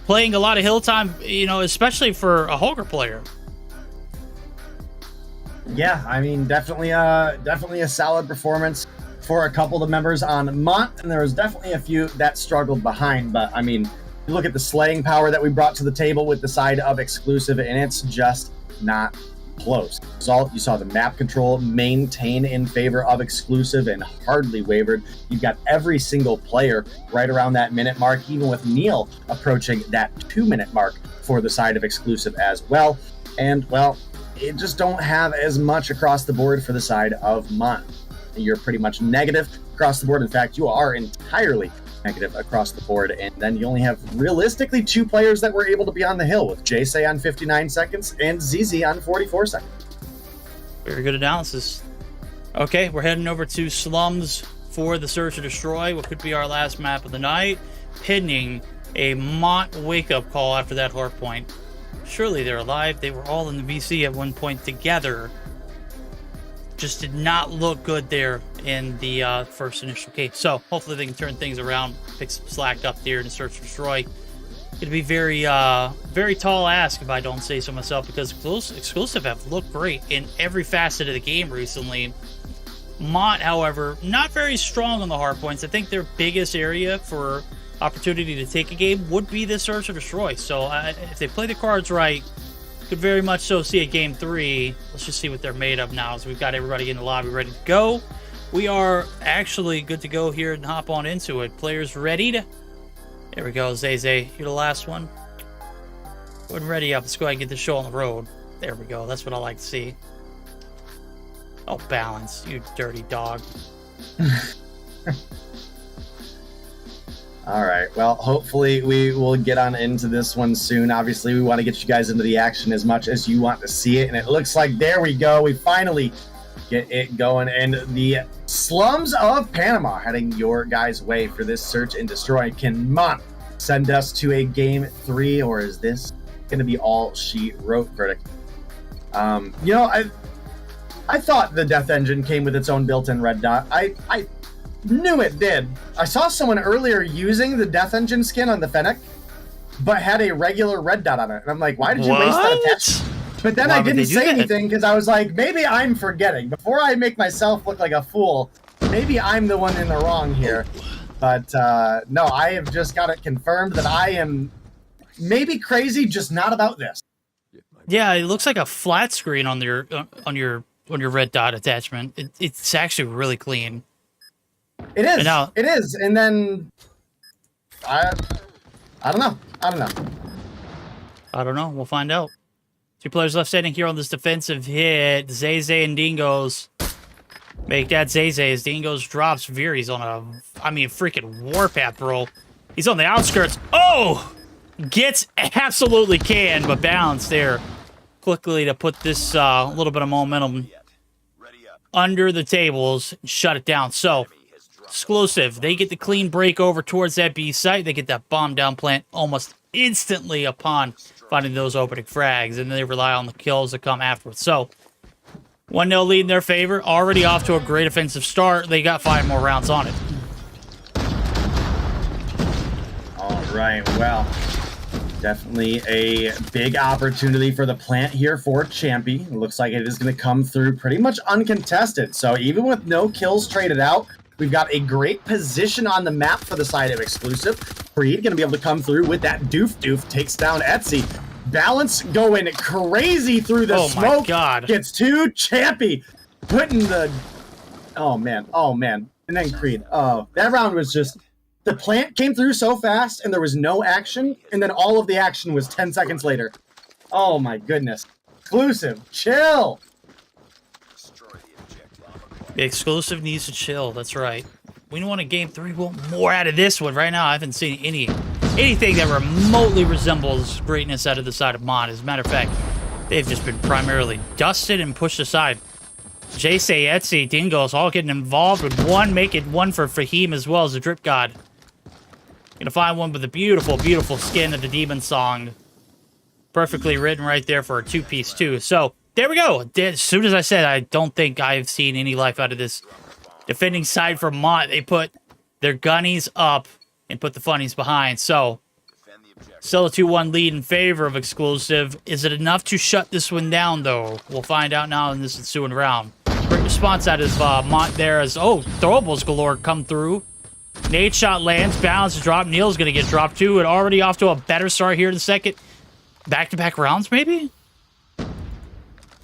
playing a lot of hill time, especially for a Holger player. Yeah, I mean, definitely a solid performance for a couple of the members on Mont, and there was definitely a few that struggled behind. But I mean, you look at the slaying power that we brought to the table with the side of Exclusive, and it's just not close. You saw the map control maintain in favor of Exclusive and hardly wavered. You've got every single player right around that minute mark, even with Neil approaching that 2-minute mark for the side of Exclusive as well. And, well, it just don't have as much across the board for the side of Mont. You're pretty much negative across the board. In fact, you are entirely negative across the board. And then you only have realistically 2 players that were able to be on the hill, with JSay on 59 seconds and ZZ on 44 seconds. Very good analysis. Okay, we're heading over to Slums for the Search and Destroy, what could be our last map of the night, pinning a Mont wake-up call after that hard point. Surely they're alive. They were all in the VC at one point together. Just did not look good there in the first initial case. So hopefully they can turn things around, pick some slack up there in the Search and Destroy. It'd be very, very tall ask if I don't say so myself, because Exclusive have looked great in every facet of the game recently. Mont, however, not very strong on the hard points. I think their biggest area for opportunity to take a game would be the Search or Destroy. So if they play the cards right, could very much so see a game 3. Let's just see what they're made of now. So we've got everybody in the lobby ready to go. We are actually good to go here and hop on into it. Players ready to... There we go, Zay. You're the last one. Go ahead and ready up. Let's go ahead and get the show on the road. There we go. That's what I like to see. Oh, balance, you dirty dog. All right. Well, hopefully we will get on into this one soon. Obviously, we want to get you guys into the action as much as you want to see it. And it looks like, there we go. We finally get it going. And the Slums of Panama heading your guys' way for this Search and Destroy. Can Mont send us to a game 3, or is this going to be all she wrote verdict? I thought the Death Engine came with its own built-in red dot. I knew it did. I saw someone earlier using the Death Engine skin on the Fennec, but had a regular red dot on it. And I'm like, why did you waste that attachment? But then I didn't say anything because I was like, maybe I'm forgetting. Before I make myself look like a fool, maybe I'm the one in the wrong here. But no, I have just got it confirmed that I am maybe crazy, just not about this. Yeah, it looks like a flat screen on your red dot attachment. It's actually really clean. It is. It is. And then I don't know. I don't know. We'll find out. 2 players left standing here on this defensive hit. Zay and Dingos make that Zay as Dingos drops Veer. He's on a freaking warpath, bro. He's on the outskirts. Oh! Gets absolutely canned, but balance there quickly to put this little bit of momentum under the tables and shut it down. So, Exclusive, they get the clean break over towards that B site. They get that bomb down plant almost instantly upon finding those opening frags, and then they rely on the kills that come afterwards. So, 1-0 lead in their favor. Already off to a great offensive start. They got 5 more rounds on it. All right, well, definitely a big opportunity for the plant here for Champy. It looks like it is going to come through pretty much uncontested. So even with no kills traded out, we've got a great position on the map for the side of Exclusive. Creed going to be able to come through with that doof, takes down Etsy. Balance going crazy through the smoke. My God. Gets to Champy, putting the... Oh, man. And then Creed. Oh, that round was just... The plant came through so fast, and there was no action, and then all of the action was 10 seconds later. Oh, my goodness. Exclusive. Chill. The exclusive needs to chill. That's right. We want a game 3. We want more out of this one. Right now, I haven't seen anything that remotely resembles greatness out of the side of Mod. As a matter of fact, they've just been primarily dusted and pushed aside. Jace, Etsy, Dingos all getting involved with one, making one for Fahim as well as the Drip God. Gonna find one with a beautiful, beautiful skin of the Demon Song. Perfectly written right there for a 2-piece too. So, there we go. As soon as I said, I don't think I've seen any life out of this defending side for Mont. They put their gunnies up and put the funnies behind. So, still a 2-1 lead in favor of Exclusive. Is it enough to shut this one down, though? We'll find out now in this ensuing round. Great response out of Mont there as, throwables galore come through. Nade shot lands, balance drop. Neil's going to get dropped too, and already off to a better start here in the second. Back-to-back rounds, maybe?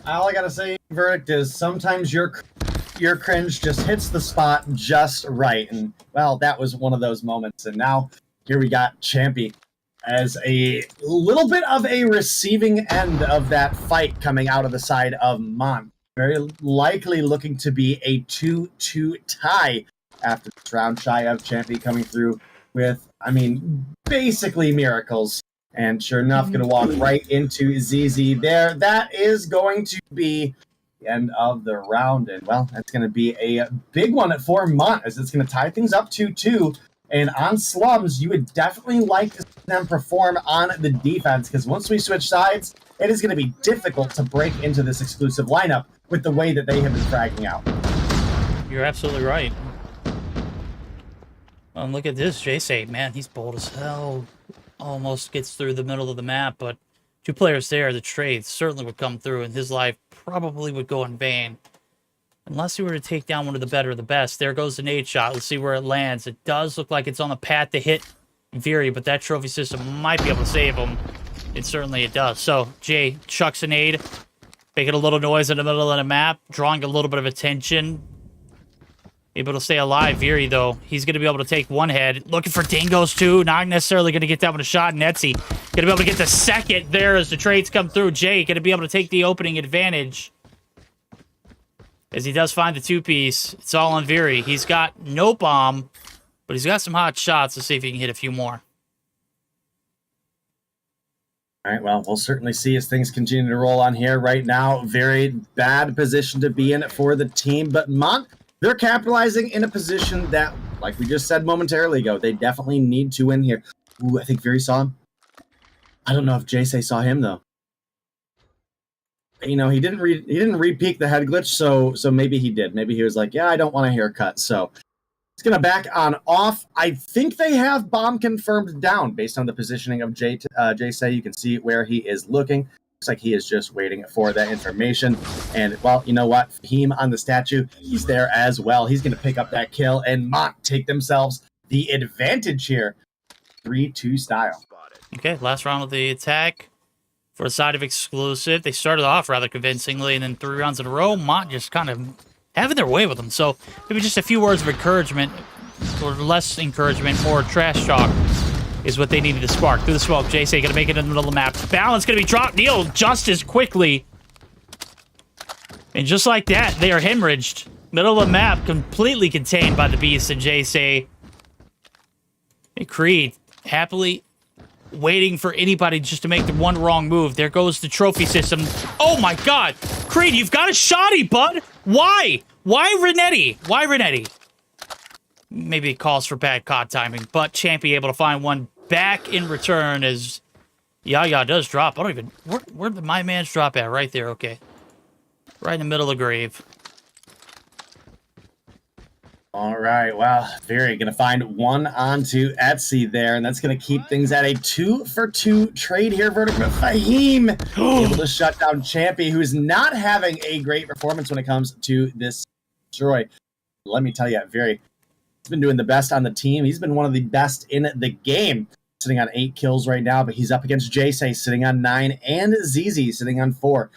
All I gotta say, verdict is sometimes your cringe just hits the spot just right, and well, that was one of those moments. And now here we got Champy as a little bit of a receiving end of that fight coming out of the side of Mont. Very likely looking to be a 2-2 tie after this round, shy of Champy coming through with, I mean, basically miracles. And sure enough, going to walk right into ZZ there. That is going to be the end of the round. And, well, that's going to be a big one for Mont, as it's going to tie things up 2-2. And on Slums, you would definitely like to see them perform on the defense, because once we switch sides, it is going to be difficult to break into this exclusive lineup with the way that they have been fragging out. You're absolutely right. Look at this, Jace. Man, he's bold as hell. Almost gets through the middle of the map, but 2 players there, the trade certainly would come through, and his life probably would go in vain. Unless he were to take down one of the better of the best. There goes the nade shot. Let's see where it lands. It does look like it's on the path to hit Viri, but that trophy system might be able to save him. It does. So, Jay chucks a nade, making a little noise in the middle of the map, drawing a little bit of attention. Able to stay alive. Viri, though, he's going to be able to take one head. Looking for Dingos, too. Not necessarily going to get that one a shot. Netsy going to be able to get the second there as the trades come through. Jay going to be able to take the opening advantage. As he does find the 2-piece. It's all on Viri. He's got no bomb, but he's got some hot shots. Let's see if he can hit a few more. All right, well, we'll certainly see as things continue to roll on here right now. Very bad position to be in for the team, but Mont, they're capitalizing in a position that, like we just said momentarily ago, they definitely need to win here. Ooh, I think Viri saw him. I don't know if Jace saw him, though. You know, he didn't re-peek the head glitch, so maybe he did. Maybe he was like, yeah, I don't want a haircut, so it's going to back on off. I think they have bomb confirmed down based on the positioning of Jace. You can see where he is looking. Looks like he is just waiting for that information. And, well, you know what? Fahim on the statue, he's there as well. He's going to pick up that kill, and Mont take themselves the advantage here. 3-2 style. Okay, last round of the attack for the side of Exclusive. They started off rather convincingly, and then 3 rounds in a row, Mont just kind of having their way with them. So maybe just a few words of encouragement, or less encouragement, more trash talk is what they needed to spark. Through the smoke, JC going to make it in the middle of the map. Balance going to be dropped. Neil just as quickly. And just like that, they are hemorrhaged. Middle of the map, completely contained by the Beast and JC. And Creed, happily waiting for anybody just to make the one wrong move. There goes the trophy system. Oh my god! Creed, you've got a shotty, bud! Why? Why Renetti? Why Renetti? Maybe it calls for bad COD timing, but Champy able to find one back in return as Yaya does drop. I don't even... Where did my man's drop at? Right there, okay. Right in the middle of the grave. All right, well, Viri going to find one onto Etsy there, and that's going to keep things at a 2-for-2 trade here. Verdict with Fahim able to shut down Champy, who's not having a great performance when it comes to this destroy. Let me tell you, Viri, he's been doing the best on the team. He's been one of the best in the game, sitting on 8 kills right now, but he's up against Jace sitting on 9, and ZZ sitting on 4.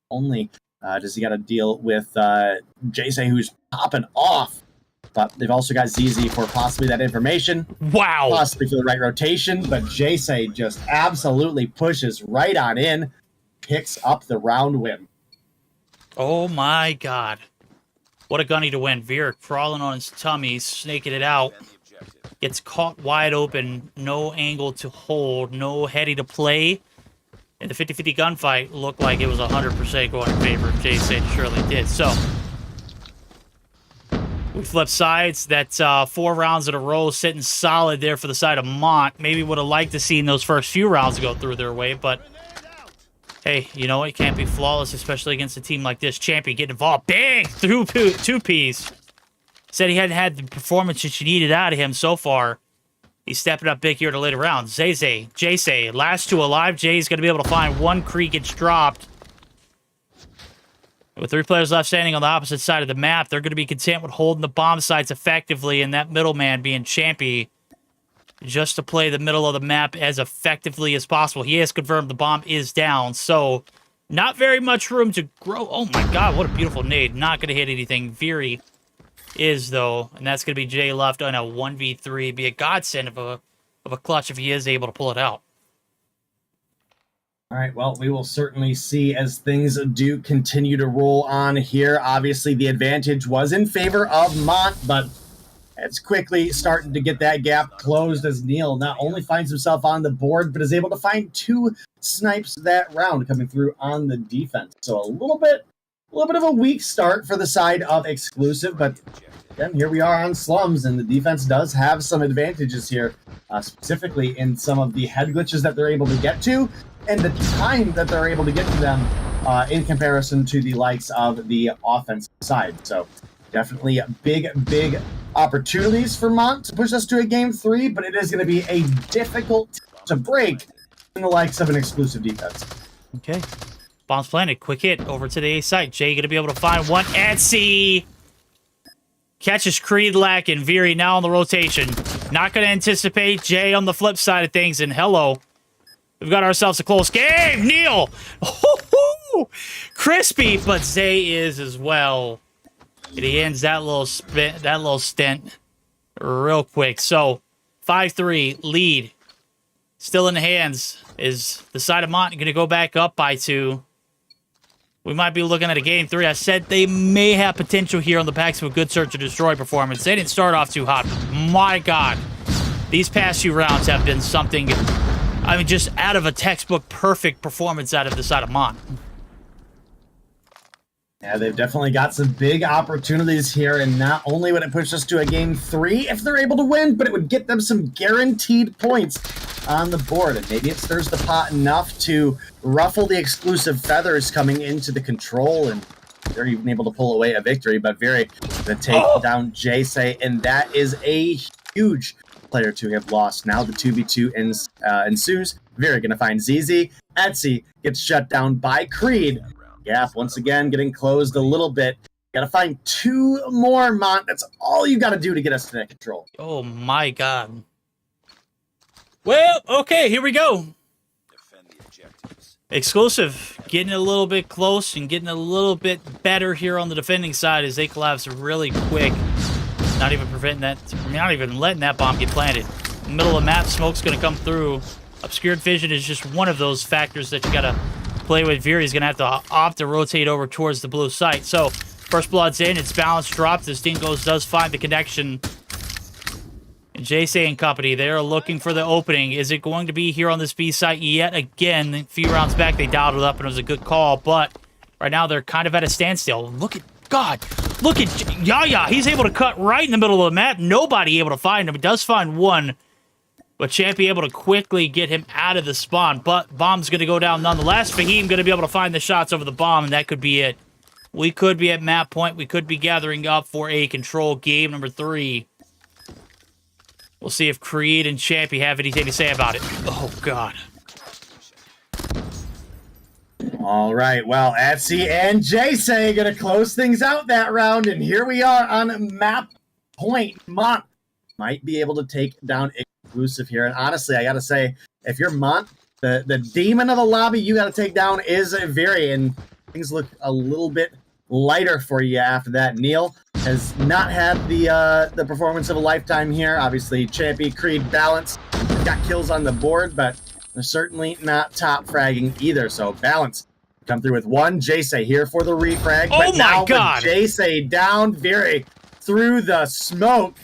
Only does he got to deal with Jace, who's popping off. But they've also got ZZ for possibly that information. Wow. Possibly for the right rotation. But Jace just absolutely pushes right on in. Picks up the round win. Oh my god. What a gunny to win. Veer crawling on his tummy, snaking it out. Gets caught wide open. No angle to hold. No heady to play. And the 50-50 gunfight looked like it was 100% going in favor of Jason. Surely did. So, we flip sides. That's 4 rounds in a row sitting solid there for the side of Mont. Maybe would have liked to see those first few rounds go through their way, but hey, you know, it can't be flawless, especially against a team like this. Champion getting involved. Bang! Through 2-piece. Said he hadn't had the performance that you needed out of him so far. He's stepping up big here to later rounds. Jay, last 2 alive. Jay's going to be able to find 1. Kree gets dropped. With 3 players left standing on the opposite side of the map, they're going to be content with holding the bomb sites effectively and that middleman being Champy just to play the middle of the map as effectively as possible. He has confirmed the bomb is down, so not very much room to grow. Oh my god, what a beautiful nade. Not going to hit anything. Veery is, though, and that's going to be Jay left on a 1v3. Be a godsend of a clutch if he is able to pull it out. All right, well, we will certainly see as things do continue to roll on here. Obviously, the advantage was in favor of Mont, but it's quickly starting to get that gap closed as Neil not only finds himself on the board, but is able to find 2 snipes that round coming through on the defense. So a little bit of a weak start for the side of Exclusive, but again, here we are on Slums, and the defense does have some advantages here, specifically in some of the head glitches that they're able to get to, and the time that they're able to get to them in comparison to the likes of the offensive side. So definitely big opportunities for Mont to push us to a game 3, but it is going to be a difficult to break in the likes of an Exclusive defense. Okay. Bombs planted. Quick hit over to the A site. Jay going to be able to find 1. Etsy catches Creed Lack and Veery now on the rotation. Not going to anticipate Jay on the flip side of things. And hello, we've got ourselves a close game. Neil, crispy, but Zay is as well. And he ends that little stint real quick. So 5-3 lead still in the hands. Is the side of Mont going to go back up by 2? We might be looking at a game 3. I said they may have potential here on the backs of a good search and destroy performance. They didn't start off too hot. My God, these past few rounds have been something, I mean, just out of a textbook perfect performance out of the side of Mont. Yeah, they've definitely got some big opportunities here, and not only would it push us to a game 3 if they're able to win, but it would get them some guaranteed points on the board, and maybe it stirs the pot enough to ruffle the Exclusive feathers coming into the control, and they're even able to pull away a victory. But Very to take down Jay, and that is a huge player to have lost. Now the 2v2 ensues. Very going to find ZZ. Etsy gets shut down by Creed. Gap once again getting closed a little bit. Got to find 2 more, Mont. That's all you got to do to get us to that control. Oh my God. Well, okay, here we go. Exclusive getting a little bit close and getting a little bit better here on the defending side as they collapse really quick. Not even preventing that, not even letting that bomb get planted. In the middle of the map, smoke's going to come through. Obscured vision is just one of those factors that you got to play with. Veery's going to have to opt to rotate over towards the blue site. So, first blood's in. It's balance dropped as Dingoes does find the connection. And JC and company, they're looking for the opening. Is it going to be here on this B site yet again? A few rounds back, they dialed it up and it was a good call. But right now, they're kind of at a standstill. Look at God. Look at Yaya. He's able to cut right in the middle of the map. Nobody able to find him. He does find 1. But Champy able to quickly get him out of the spawn. But bomb's going to go down nonetheless. Fahim going to be able to find the shots over the bomb, and that could be it. We could be at map point. We could be gathering up for a control game number 3. We'll see if Creed and Champy have anything to say about it. Oh, God. All right, well, Etsy and Jay going to close things out that round, and here we are on map point. Mont might be able to take down Exclusive here, and honestly, I got to say, if you're Mont, the demon of the lobby you got to take down is Very, and things look a little bit lighter for you after that. Neil has not had the performance of a lifetime here. Obviously, Champy, Creed, Balance got kills on the board, but they're certainly not top fragging either. So Balance come through with one. Jace here for the refrag. Oh but now my God! Jace down, Fury through the smoke.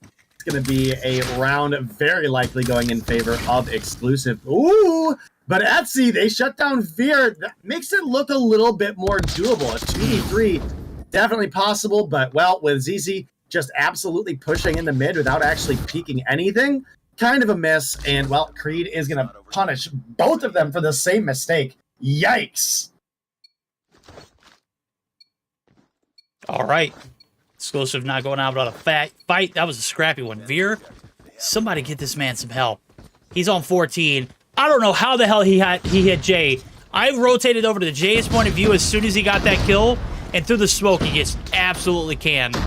It's going to be a round very likely going in favor of Exclusive. Ooh! But Etsy, they shut down Veer. That makes it look a little bit more doable. A 2v3, definitely possible, but, well, with ZZ just absolutely pushing in the mid without actually peeking anything, kind of a miss. And, well, Creed is going to punish both of them for the same mistake. Yikes. All right. Exclusive not going out without a fight. That was a scrappy one. Veer, somebody get this man some help. He's on 14. I don't know how the hell he hit Jay. I rotated over to the Jay's point of view as soon as he got that kill, and through the smoke, he gets absolutely canned.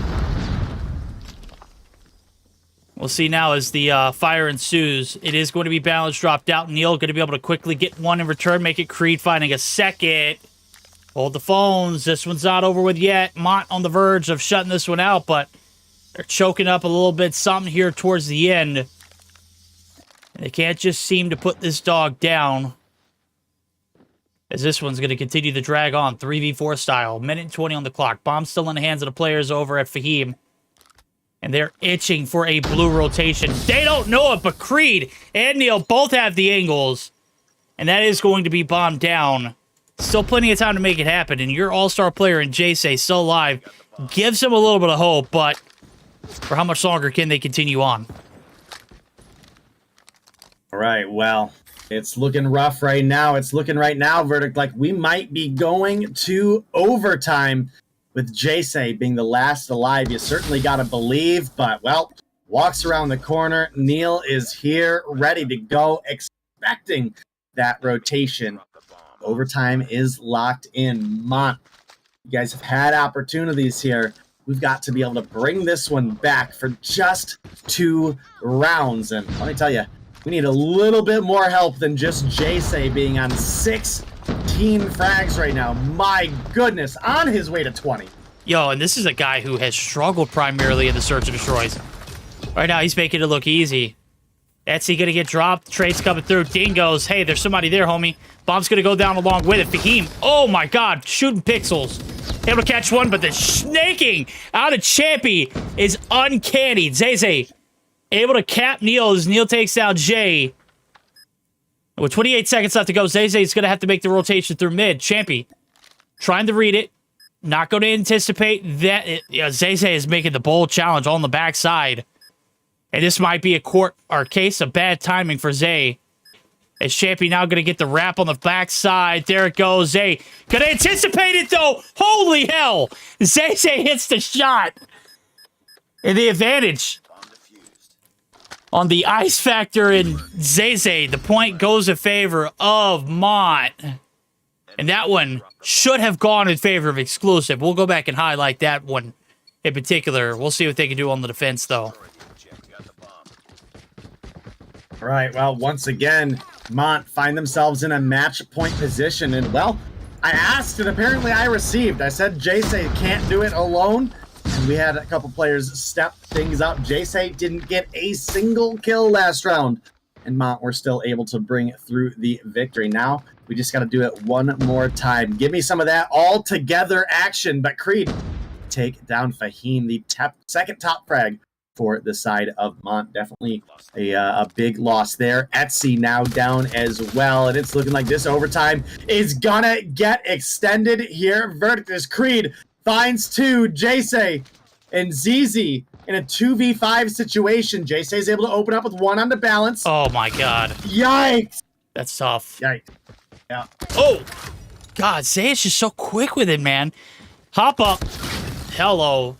We'll see now as the fire ensues. It is going to be balance dropped out. Neil going to be able to quickly get one in return, make it Creed finding a second. Hold the phones. This one's not over with yet. Mont on the verge of shutting this one out, but they're choking up a little bit something here towards the end. They can't just seem to put this dog down, as this one's going to continue to drag on 3v4 style. Minute and 20 on the clock. Bomb still in the hands of the players over at Fahim. And they're itching for a blue rotation. They don't know it, but Creed and Neil both have the angles. And that is going to be bombed down. Still plenty of time to make it happen. And your all-star player in Jace still alive gives him a little bit of hope, but for how much longer can they continue on? All right, well, it's looking rough right now. It's looking right now, Verdict, like we might be going to overtime with Jace being the last alive. You certainly got to believe, but, well, walks around the corner. Neil is here, ready to go, expecting that rotation. Overtime is locked in. Mont, you guys have had opportunities here. We've got to be able to bring this one back for just 2 rounds. And let me tell you, we need a little bit more help than just Jace being on 16 frags right now. My goodness, on his way to 20. Yo, and this is a guy who has struggled primarily in the Search and Destroys. Right now, he's making it look easy. Etsy gonna get dropped. Trade's coming through. Dingoes. Hey, there's somebody there, homie. Bomb's gonna go down along with it. Fahim. Oh my God, shooting pixels. Able to catch one, but the snaking out of Champy is uncanny. Zeze able to cap Neil as Neil takes down Jay. With 28 seconds left to go, Zeze is going to have to make the rotation through mid. Champy trying to read it. Not going to anticipate that. Zeze is making the bold challenge on the backside. And this might be a case of bad timing for Zay. As Champy now going to get the wrap on the backside. There it goes. Zay going to anticipate it, though. Holy hell. Zeze hits the shot. And the advantage on the ice factor in Zeze, the point goes in favor of Mont. And that one should have gone in favor of Exclusive. We'll go back and highlight that one in particular. We'll see what they can do on the defense, though. All right, well, once again, Mont find themselves in a match point position. And, well, I asked, and apparently I received. I said Jace can't do it alone. And we had a couple players step things up. Jace didn't get a single kill last round. And Mont were still able to bring through the victory. Now, we just got to do it one more time. Give me some of that all-together action. But Creed take down Fahim, the second top frag for the side of Mont. Definitely a big loss there. Etsy now down as well. And it's looking like this overtime is going to get extended here. Verdict is Creed finds 2, Jace and ZZ in a 2v5 situation. Jace is able to open up with 1 on the balance. Oh my God. Yikes. That's tough. Yikes. Yeah. Oh, God, Zay is just so quick with it, man. Hop up. Hello.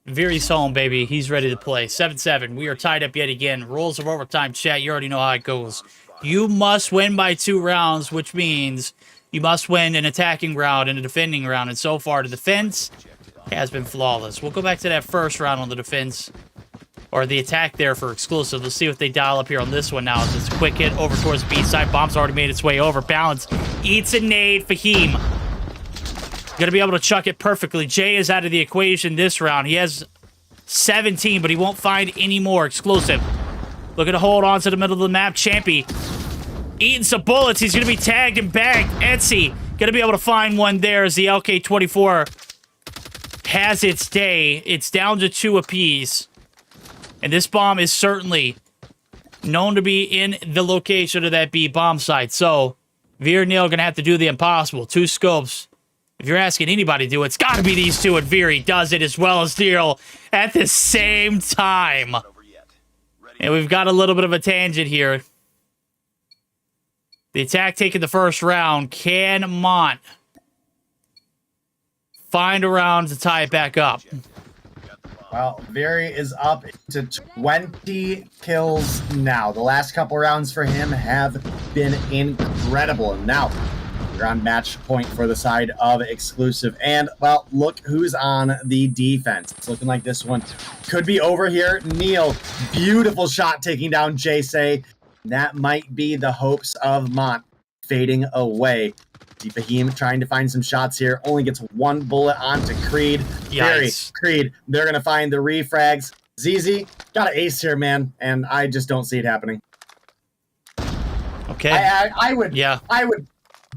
Veery's home, baby. He's ready to play. 7-7. We are tied up yet again. Rules of overtime, chat. You already know how it goes. You must win by 2 rounds, which means you must win an attacking round and a defending round. And so far, the defense has been flawless. We'll go back to that first round on the defense, or the attack there for Exclusive. Let's see what they dial up here on this one now. As it's a quick hit over towards B side. Bomb's already made its way over. Balance eats a nade. Fahim gonna be able to chuck it perfectly. Jay is out of the equation this round. He has 17, but he won't find any more. Exclusive looking to hold on to the middle of the map. Champy eating some bullets. He's going to be tagged and bagged. Etsy Gonna be able to find one there as the LK-24 has its day. It's down to 2 apiece. And this bomb is certainly known to be in the location of that B bomb site. So, Veer and Neil are going to have to do the impossible. 2 scopes. If you're asking anybody to do it, it's got to be these two, and Veer does it as well as Neil at the same time. And we've got a little bit of a tangent here. The attack taking the first round. Can Mont find a round to tie it back up? Well, Very is up to 20 kills now. The last couple rounds for him have been incredible. And now we're on match point for the side of Exclusive. And, well, look who's on the defense. It's looking like this one could be over here. Neil, beautiful shot taking down Jay. That might be the hopes of Mont fading away. Fahim trying to find some shots here. Only gets 1 bullet onto Creed. Very Creed. They're going to find the refrags. ZZ, got an ace here, man. And I just don't see it happening. Okay. I would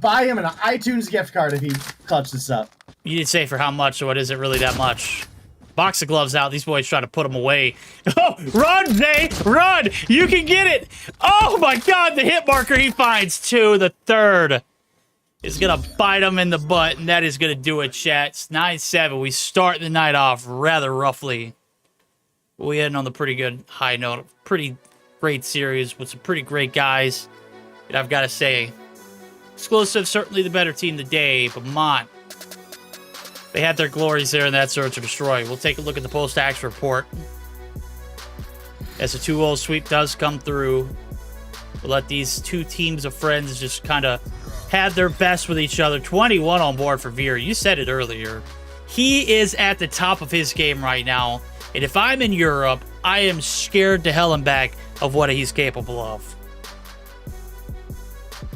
buy him an iTunes gift card if he clutched this up. You didn't say for how much, so what is it really that much? Box of gloves out. These boys try to put them away. Oh, run, Zay! Run! You can get it! Oh, my God! The hit marker he finds, 2. The third is going to bite him in the butt, and that is going to do it, chat. It's 9-7. We start the night off rather roughly. We ended on the pretty good high note. Pretty great series with some pretty great guys. And I've got to say, Exclusive, certainly the better team today, but Mont, they had their glories there in that search and destroy. We'll take a look at the post-ax report. As the 2-0 sweep does come through, we'll let these 2 teams of friends just kind of have their best with each other. 21 on board for Veer. You said it earlier. He is at the top of his game right now. And if I'm in Europe, I am scared to hell and back of what he's capable of.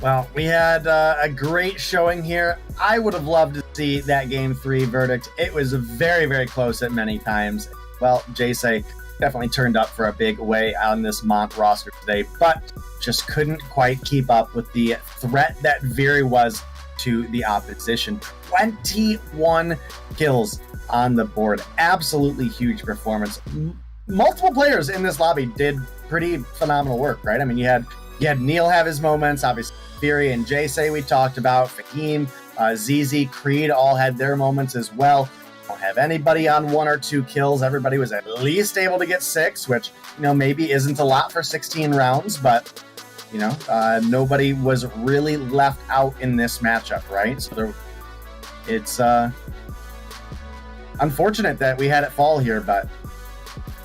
Well, we had a great showing here. I would have loved to see that Game 3 verdict. It was very, very close at many times. Well, Jay definitely turned up for a big way on this Mont roster today, but just couldn't quite keep up with the threat that Veer was to the opposition. 21 kills on the board. Absolutely huge performance. Multiple players in this lobby did pretty phenomenal work, right? I mean, you had Neil have his moments, obviously Fury and Jay we talked about, Fahim, ZZ, Creed all had their moments as well. Don't have anybody on 1 or 2 kills. Everybody was at least able to get 6, which, maybe isn't a lot for 16 rounds, but, nobody was really left out in this matchup, right? So it's unfortunate that we had it fall here, but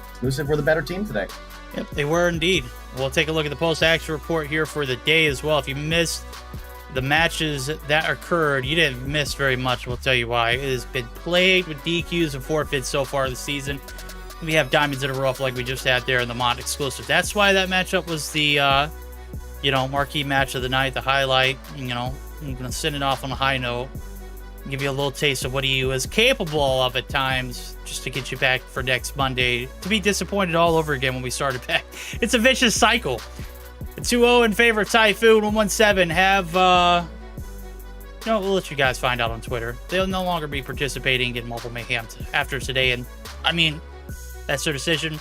Exclusive were the better team today. Yep, they were indeed. We'll take a look at the post-action report here for the day as well. If you missed the matches that occurred, you didn't miss very much. We'll tell you why. It has been plagued with DQs and forfeits so far this season. We have diamonds in a rough like we just had there in the Mont Exclusive. That's why that matchup was the, marquee match of the night, the highlight. I'm going to send it off on a high note. Give you a little taste of what he was capable of at times, just to get you back for next Monday to be disappointed all over again when we started back. It's a vicious cycle. The 2-0 in favor of Typhoon. 117 have, we'll let you guys find out on Twitter. They'll no longer be participating in Mobile Mayhem after today. And, that's their decision.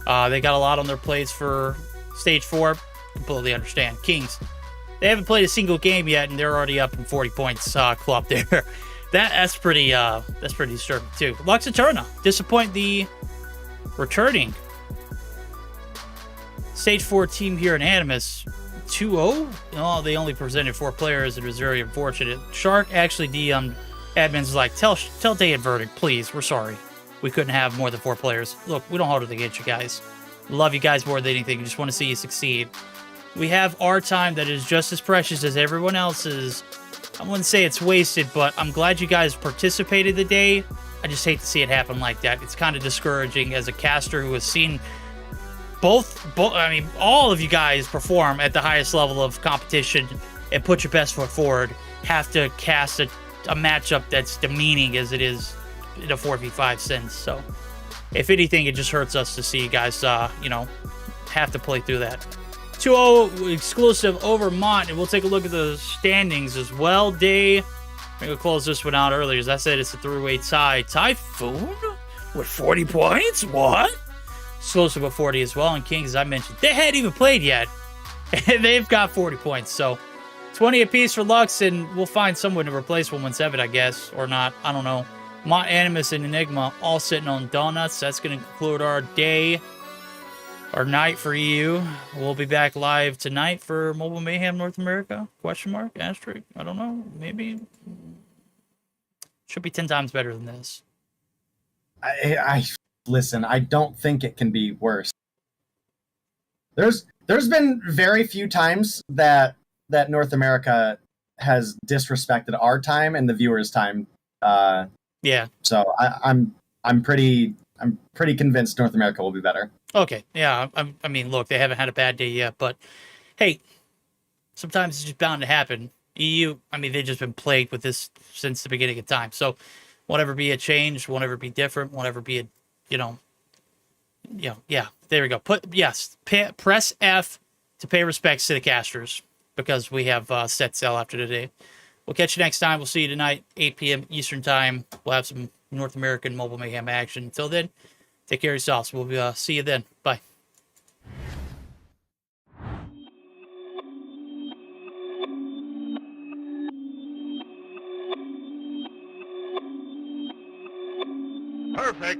They got a lot on their plates for Stage 4. Completely understand. Kings, they haven't played a single game yet, and they're already up in 40 points club there. That's pretty disturbing too. Lux Eterna disappoint the returning Stage 4 team here in Animus. 2-0? No, they only presented 4 players. It was very unfortunate. Shark actually DM'd admins was like, tell Day and Verdict, please. We're sorry. We couldn't have more than 4 players. Look, we don't hold it against you guys. Love you guys more than anything. We just want to see you succeed. We have our time that is just as precious as everyone else's. I wouldn't say it's wasted, but I'm glad you guys participated today. I just hate to see it happen like that. It's kind of discouraging as a caster who has seen all of you guys perform at the highest level of competition and put your best foot forward, have to cast a matchup that's demeaning as it is in a 4v5 sense. So, if anything, it just hurts us to see you guys, have to play through that. 2-0 exclusive over Mont, and we'll take a look at the standings as well. Day, I'm going to close this one out earlier. As I said, it's a three-way tie. Typhoon with 40 points? What? Exclusive with 40 as well. And Kings, as I mentioned, they hadn't even played yet. And they've got 40 points. So 20 apiece for Lux, and we'll find someone to replace 117, I guess, or not. I don't know. Mont, Animus, and Enigma all sitting on donuts. That's going to conclude our day. Our night for EU. We'll be back live tonight for Mobile Mayhem North America? Question mark? Asterisk? I don't know. Maybe. Should be 10 times better than this. I listen, I don't think it can be worse. There's been very few times that North America has disrespected our time and the viewers' time. Yeah. So I'm pretty convinced North America will be better. Okay, yeah, I mean, look, they haven't had a bad day yet, but hey, sometimes it's just bound to happen. EU, I mean, they've just been plagued with this since the beginning of time. So, whatever be a change, whatever be different, whatever be a, yeah, there we go. Press F to pay respects to the casters because we have set sail after today. We'll catch you next time. We'll see you tonight, 8 p.m. Eastern Time. We'll have some North American Mobile Mayhem action. Until then, take care of yourselves. We'll see you then. Bye. Perfect.